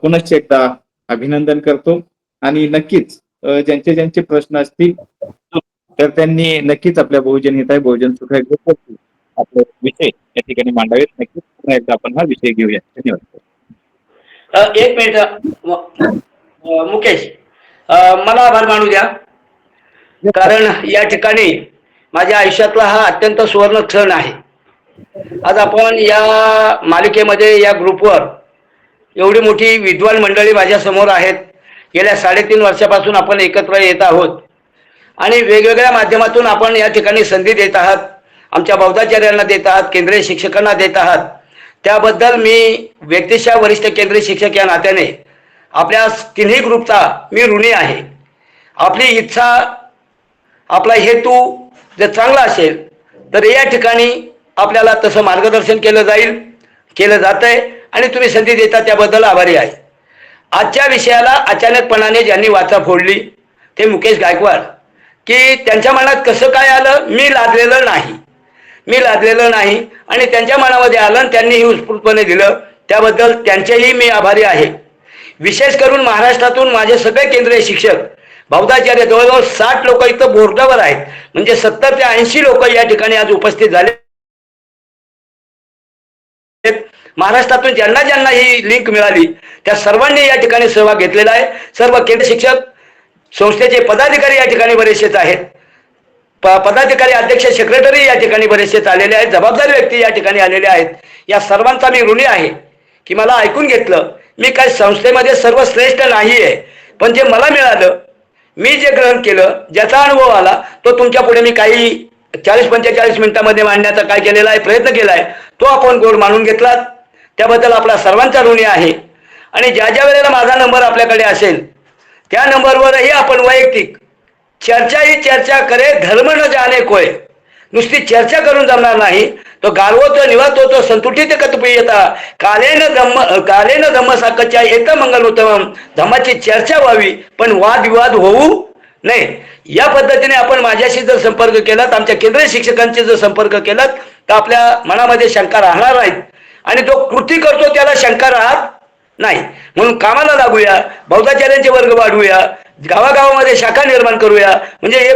पुनश्च एकदा अभिनंदन करतो आणि नक्कीच ज्यांचे ज्यांचे प्रश्न असतील तर त्यांनी नक्कीच आपल्या बहुजन हिताय बहुजन सुखाय आपले विषय या ठिकाणी मांडावेत. नक्कीच पुन्हा एकदा आपण हा विषय घेऊया. धन्यवाद. एक मिनिट मुकेश, मला आभार मानू द्या, कारण या ठिकाणी माझ्या आयुष्यातला हा अत्यंत सुवर्ण क्षण आहे. आज आपण या मालिकेमध्ये या ग्रुपवर एवढी मोठी विद्वान मंडळी माझ्या समोर आहेत. गेल्या 3.5 वर्षापासून आपण एकत्र येत आहोत आणि वेगवेगळ्या माध्यमातून आपण या ठिकाणी संधी देत आहात, आमच्या बौद्धाचार्यांना देत आहात, केंद्रीय शिक्षकांना देत आहात. त्याबद्दल मी व्यक्तिशः वरिष्ठ केंद्रीय शिक्षक या नात्याने आपल्या तिन्ही ग्रुपचा मी ऋणी आहे. आपली इच्छा, आपला हेतू जर चांगला असेल तर या ठिकाणी आपल्याला तसं मार्गदर्शन केलं जाईल, केलं जातंय आणि तुम्ही संधी देता त्याबद्दल आभारी आहे. आजच्या विषयाला अचानकपणाने ज्यांनी वाचा फोडली ते मुकेश गायकवाड, की त्यांच्या मनात कसं काय आलं मी लादलेलं नाही आणि त्यांच्या मनामध्ये आलं आणि त्यांनीही उत्स्फूर्तपणे दिलं, त्याबद्दल त्यांचेही मी आभारी आहे. विशेष करून महाराष्ट्रातून माझे सगळे केंद्रीय शिक्षक बौद्धाचार्य जवळजवळ 60 लोक इथं बोर्डावर आहेत, म्हणजे 70 ते 80 लोक या ठिकाणी आज उपस्थित झाले. महाराष्ट्रातून ज्यांना ज्यांना ही लिंक मिळाली त्या सर्वांनी या ठिकाणी सहभाग घेतलेला आहे. सर्व केंद्र शिक्षक संस्थेचे पदाधिकारी या ठिकाणी बरेचसेच आहेत, पदाधिकारी अध्यक्ष सेक्रेटरी या ठिकाणी बरेचसेच आलेले आहेत, जबाबदार व्यक्ती या ठिकाणी आलेले आहेत. या सर्वांचा मी ऋणी आहे की मला ऐकून घेतलं. मी काही संस्थेमध्ये सर्वश्रेष्ठ नाही आहे, पण जे मला मिळालं, मी जे ग्रहण केलं, ज्याचा अनुभव आला तो तुमच्या पुढे मी काही 40-45 मिनिटांमध्ये मांडण्याचा काय केलेला आहे, प्रयत्न केला आहे, तो आपण गोड मानून घेतला. त्याबद्दल आपला सर्वांचा ऋणी आहे. आणि ज्या ज्या वेळेला माझा नंबर आपल्याकडे असेल त्या नंबरवरही आपण वैयक्तिक चर्चा करे, धर्म न जाने कोय. नुसती चर्चा करून जमणार नाही, तो गारवतो निवातो संतुष्टित कतुपीयता कालेन धम्म साकच्या येत मंगलोत्तम. धम्माची चर्चा व्हावी पण वादविवाद होऊ नये. या पद्धतीने आपण माझ्याशी जर संपर्क केलात, आमच्या केंद्रीय शिक्षकांशी जर संपर्क केलात तर आपल्या मनामध्ये शंका राहणार नाहीत आणि जो कृती करतो त्याला शंका राहत नाही. म्हणून कामाला लागूया, बौद्धाचार्यांचे वर्ग वाढवूया, गावागावामध्ये शाखा निर्माण करूया, म्हणजे हे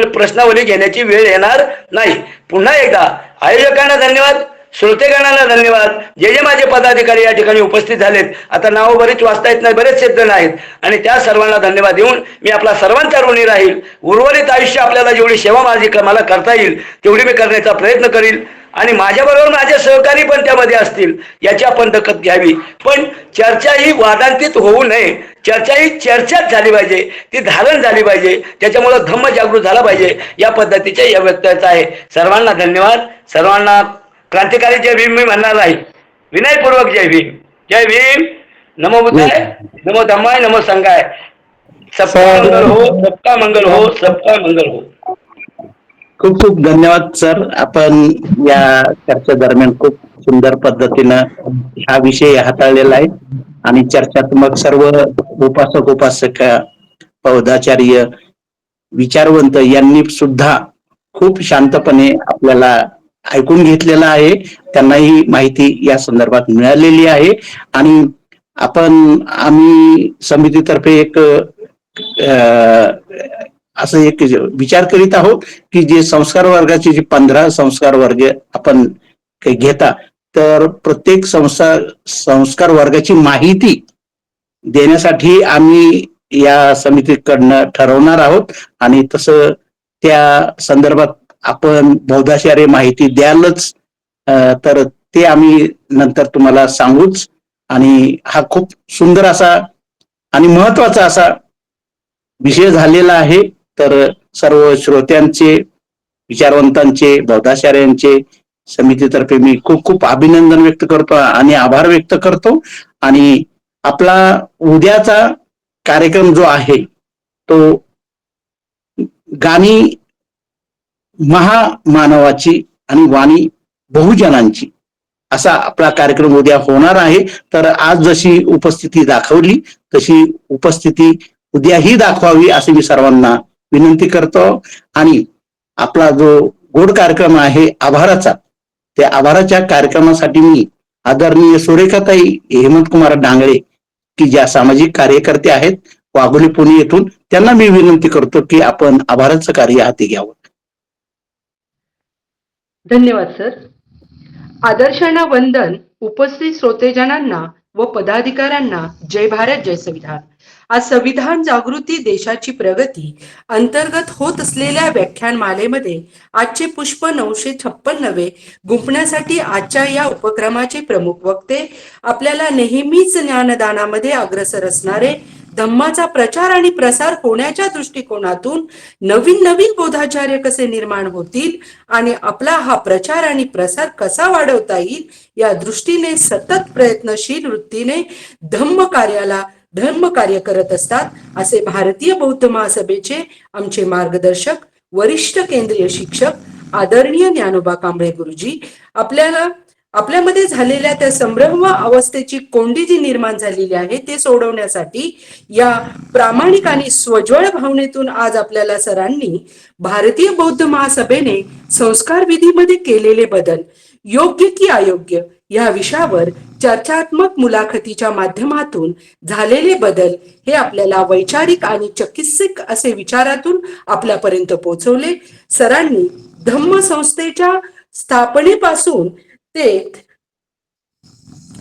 प्रश्नावली घेण्याची वेळ येणार नाही. पुन्हा एकदा आयोजकांना धन्यवाद, श्रोतेगणांना धन्यवाद. जे जे माझे पदाधिकारी या ठिकाणी उपस्थित झालेत, आता नावं बरीच वाचता येत नाही, बरेचसे जण आहेत, आणि त्या सर्वांना धन्यवाद देऊन मी आपला सर्वांचा ऋणी राहील. उर्वरित आयुष्य आपल्याला जेवढी सेवा मला करता येईल तेवढी मी करण्याचा प्रयत्न करील. आणि माझ्याबरोबर माझे सहकारी पण त्यामध्ये असतील, याची आपण दखत घ्यावी. पण चर्चा ही वादांतित होऊ नये, चर्चा ही चर्चाच झाली पाहिजे, ती धारण झाली पाहिजे, त्याच्यामुळं धम्म जागृत झाला पाहिजे, या पद्धतीचे या व्यक्तीचा आहे. सर्वांना धन्यवाद. सर्वांना क्रांतिकारी जय भीम मी म्हणणार नाही, विनयपूर्वक जय भीम. जय भीम. नमो बुद्धाय, नमो धम्माय, नमो संघाय. सबका मंगल हो, सबका मंगल हो, सबका मंगल हो. खूप खूप धन्यवाद सर. आपण या चर्चे दरम्यान खूप सुंदर पद्धतीनं हा विषय हाताळलेला आहे आणि चर्चात्मक सर्व उपासक उपासका पौदाचार्य विचारवंत यांनी सुद्धा खूप शांतपणे आपल्याला ऐकून घेतलेलं आहे. त्यांनाही माहिती या संदर्भात मिळालेली आहे आणि आम्ही समितीतर्फे एक असं एक विचार करीत आहोत की जे संस्कार वर्गाचे जे 15 संस्कार वर्ग आपण घेता, तर प्रत्येक संस्कार वर्गाची माहिती देण्यासाठी आम्ही या समितीकडनं ठरवणार आहोत आणि तसं त्या संदर्भात आपण बौद्धाचार्य माहिती द्यालच, तर ते आम्ही नंतर तुम्हाला सांगूच. आणि हा खूप सुंदर असा आणि महत्वाचा असा विषय झालेला आहे. तर सर्व श्रोत्यांचे, विचारवंतांचे, बौद्धाचार्यांचे समितीतर्फे मी खूप खूप अभिनंदन व्यक्त करतो आणि आभार व्यक्त करतो. आणि आपला उद्याचा कार्यक्रम जो आहे तो गाणी महामानवाची आणि वाणी बहुजनांची असा आपला कार्यक्रम उद्या होणार आहे. तर आज जशी उपस्थिती दाखवली तशी उपस्थिती उद्याही दाखवावी असे मी सर्वांना विनंती करतो. आणि आपला जो गोड कार्यक्रम आहे आभाराचा, त्या आभाराच्या कार्यक्रमासाठी मी आदरणीय सुरेखाताई हेमंतकुमार डांगळे की ज्या सामाजिक कार्यकर्ते आहेत वाघोली पुणे येथून, त्यांना मी विनंती करतो की आपण आभाराचं कार्य हाती घ्यावं. धन्यवाद सर. आदर्शांना वंदन. उपस्थित श्रोतेजनांना व पदाधिकाऱ्यांना जय भारत, जय संविधान. आज संविधान जागृती देशाची प्रगती अंतर्गत होत असलेल्या व्याख्यानमालेमध्ये आजचे पुष्प 956 गुंफण्यासाठी आजच्या या उपक्रमाचे प्रमुख वक्ते आपल्याला नेहमीच ज्ञानदानामध्ये अग्रसर असणारे, धम्माचा प्रचार आणि प्रसार होण्याच्या दृष्टिकोनातून नवीन नवीन बोधाचार्य कसे निर्माण होतील आणि आपला हा प्रचार आणि प्रसार कसा वाढवता येईल या दृष्टीने सतत प्रयत्नशील वृत्तीने धम्म कार्य करत असतात, असे भारतीय बौद्ध महासभेचे आमचे मार्गदर्शक, वरिष्ठ केंद्रीय शिक्षक आदरणीय ज्ञानोबा कांबळे गुरुजी आपल्यामध्ये झालेल्या त्या संभ्रम अवस्थेची कोंडी जी निर्माण झालेली आहे ते सोडवण्यासाठी या प्रामाणिक आणि स्वज्वळ भावनेतून आज आपल्याला सरांनी भारतीय बौद्ध महासभेने संस्कार विधीमध्ये केलेले बदल योग्य की अयोग्य या विषयावर चर्चात्मक मुलाखतीच्या माध्यमातून झालेले बदल हे आपल्याला वैचारिक आणि चिकित्सक असे विचारातून आपल्यापर्यंत पोहोचवले. सरांनी धम्म संस्थेच्या स्थापनेपासून ते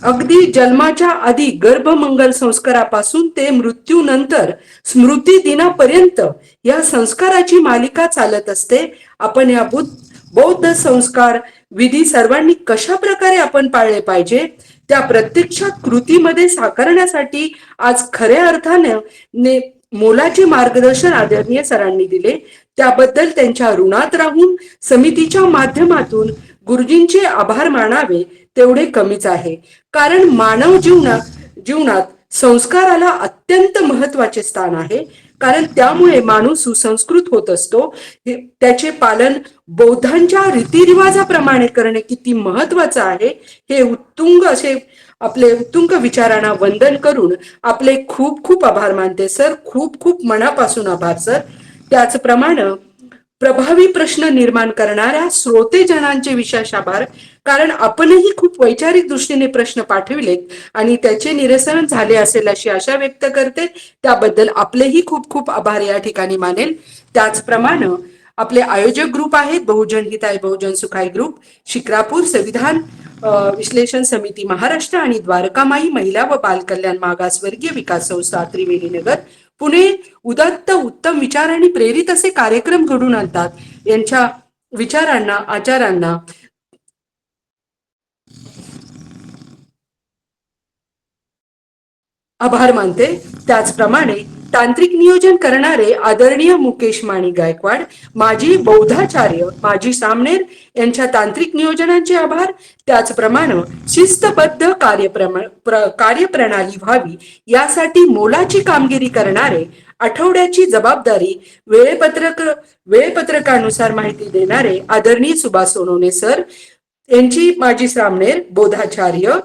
अगदी जन्माच्या आधी गर्भमंगल संस्कारापासून ते मृत्यूनंतर स्मृती दिनापर्यंत या संस्काराची मालिका चालत असते. आपण या बौद्ध संस्कार विधी सर्वांनी कशा प्रकारे आपण पाळले पाहिजे त्या प्रत्यक्षात कृतीमध्ये साकारण्यासाठी आज खऱ्या अर्थाने मोलाचे मार्गदर्शन आदरणीय सरांनी दिले. त्याबद्दल त्यांच्या ऋणात राहून समितीच्या माध्यमातून गुरुजींचे आभार मानावे तेवढे कमीच आहे. कारण मानव जीवनात संस्काराला अत्यंत महत्वाचे स्थान आहे. कारण त्यामुळे माणूस सुसंस्कृत होत असतो. त्याचे पालन बौद्धांच्या रीतिरिवाजाप्रमाणे करणे किती महत्वाचं आहे हे आपले उत्तुंग विचारांना वंदन करून आपले खूप खूप आभार मानते सर. खूप खूप मनापासून आभार सर. त्याचप्रमाणे प्रभावी प्रश्न निर्माण करणाऱ्या श्रोतेजनांचे विशेष आभार. कारण आपणही खूप वैचारिक दृष्टीने प्रश्न पाठविलेत आणि त्याचे निरसन झाले असेल अशी आशा व्यक्त करते. त्याबद्दल आपलेही खूप खूप आभार या ठिकाणी मानेल. त्याचप्रमाणे आपले आयोजक ग्रुप आहेत बहुजन हिताय बहुजन सुखाय ग्रुप, शिक्रापूर संविधान विश्लेषण समिती महाराष्ट्र आणि द्वारकामाई महिला व बाल कल्याण मागासवर्गीय विकास संस्था त्रिवेणी नगर पुणे उदात्त उत्तम विचारांनी प्रेरित असे कार्यक्रम घडून आणतात. यांच्या विचारांना आचारांना आभार मानते. त्याचप्रमाणे तांत्रिक नियोजन करणारे आदरणीय मुकेश माणी गायकवाड, माजी बौद्धाचार्य, माजी सामनेर यांच्या तांत्रिक नियोजनाचे आभार. त्याचप्रमाणे शिस्तबद्ध कार्यप्रणाली व्हावी यासाठी मोलाची कामगिरी करणारे, आठवड्याची जबाबदारी वेळपत्रकानुसार माहिती देणारे आदरणीय सुभाष सोनवणे सर यांची माजी सामनेर बोधाचार्य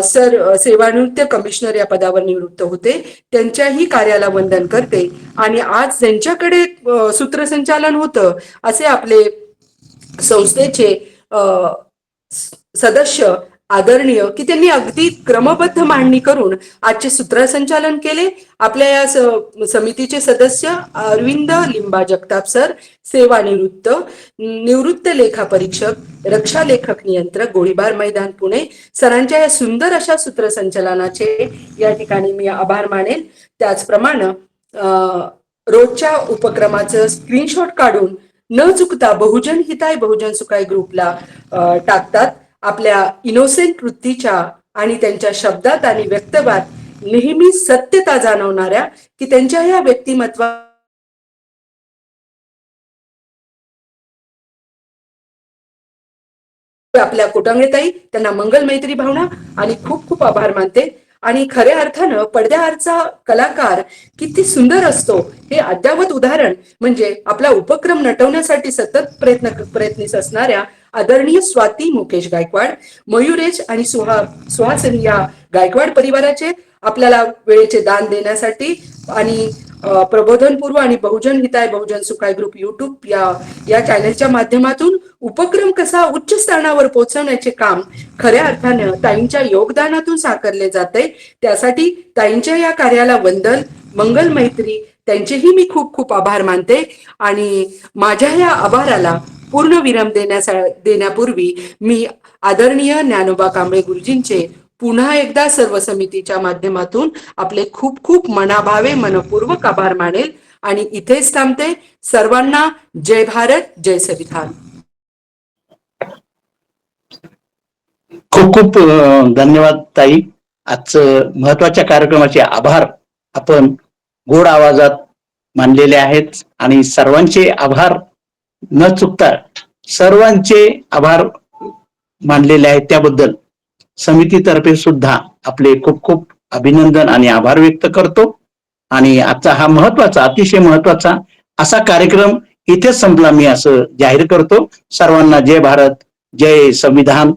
सर सेवानिवृत्त कमिशनर या पदावर निवृत्त होते, त्यांच्याही कार्याला वंदन करते. आणि आज त्यांच्याकडे सूत्रसंचालन होतं असे आपले संस्थेचे सदस्य आदरणीय की त्यांनी अगदी क्रमबद्ध मांडणी करून आजचे सूत्रसंचालन केले. आपल्या या समितीचे सदस्य अरविंद लिंबा जगताप सर, सेवानिवृत्त, निवृत्त लेखा परीक्षक, रक्षा लेखक नियंत्रक, गोळीबार मैदान पुणे, सरांच्या या सुंदर अशा सूत्रसंचालनाचे या ठिकाणी मी आभार मानेल. त्याचप्रमाणे रोजच्या उपक्रमाचं स्क्रीनशॉट काढून न चुकता बहुजन हिताय बहुजन सुखाय ग्रुपला टाकतात. आपल्या इनोसेंट वृत्तीच्या आणि त्यांच्या शब्दात आणि व्यक्तव्यात नेहमी सत्यता जाणवणाऱ्या की त्यांच्या या व्यक्तिमत्वा आपल्या कोटांगळेताई, त्यांना मंगल मैत्री भावना आणि खूप खूप आभार मानते. आणि खऱ्या अर्थानं पडद्याआडचा कलाकार किती सुंदर असतो हे अद्यावत उदाहरण म्हणजे आपला उपक्रम नटवण्यासाठी सतत प्रयत्नीस असणाऱ्या आदरणीय स्वाती मुकेश गायकवाड, मयुरेश आणि सुहासिनी या गायकवाड परिवाराचे आपल्याला वेळेचे दान देण्यासाठी आणि प्रबोधनपूर्व आणि बहुजन हिताय बहुजन सुखाय ग्रुप युट्यूब या चॅनलच्या माध्यमातून उपक्रम कसा उच्च स्थानावर पोहोचवण्याचे काम खऱ्या अर्थानं ताईंच्या योगदानातून साकारले जाते. त्यासाठी ताईंच्या या कार्याला वंदन, मंगल मैत्री त्यांचेही मी खूप खूप आभार मानते. आणि माझ्या या आभाराला पूर्णविराम देण्यापूर्वी मी आदरणीय ज्ञानोबा कांबळे गुरुजींचे पुन्हा एकदा सर्व समितीच्या माध्यमातून आपले खूप खूप मनाभावे मनपूर्वक आभार मानेल आणि इथेच थांबते. सर्वांना जय भारत, जय संविधान. खूप खूप धन्यवाद ताई. आजचं महत्वाच्या कार्यक्रमाचे आभार आपण गोड आवाजात मानलेले आहेत आणि सर्वांचे आभार न चुकता सर्वांचे आभार मानलेले आहेत. त्याबद्दल समितीतर्फे सुद्धा आपले खूप खूप अभिनंदन आणि आभार व्यक्त करतो. आणि आजचा हा महत्वाचा, अतिशय महत्वाचा असा कार्यक्रम इथेच संपला मी असं जाहीर करतो. सर्वांना जय भारत, जय संविधान.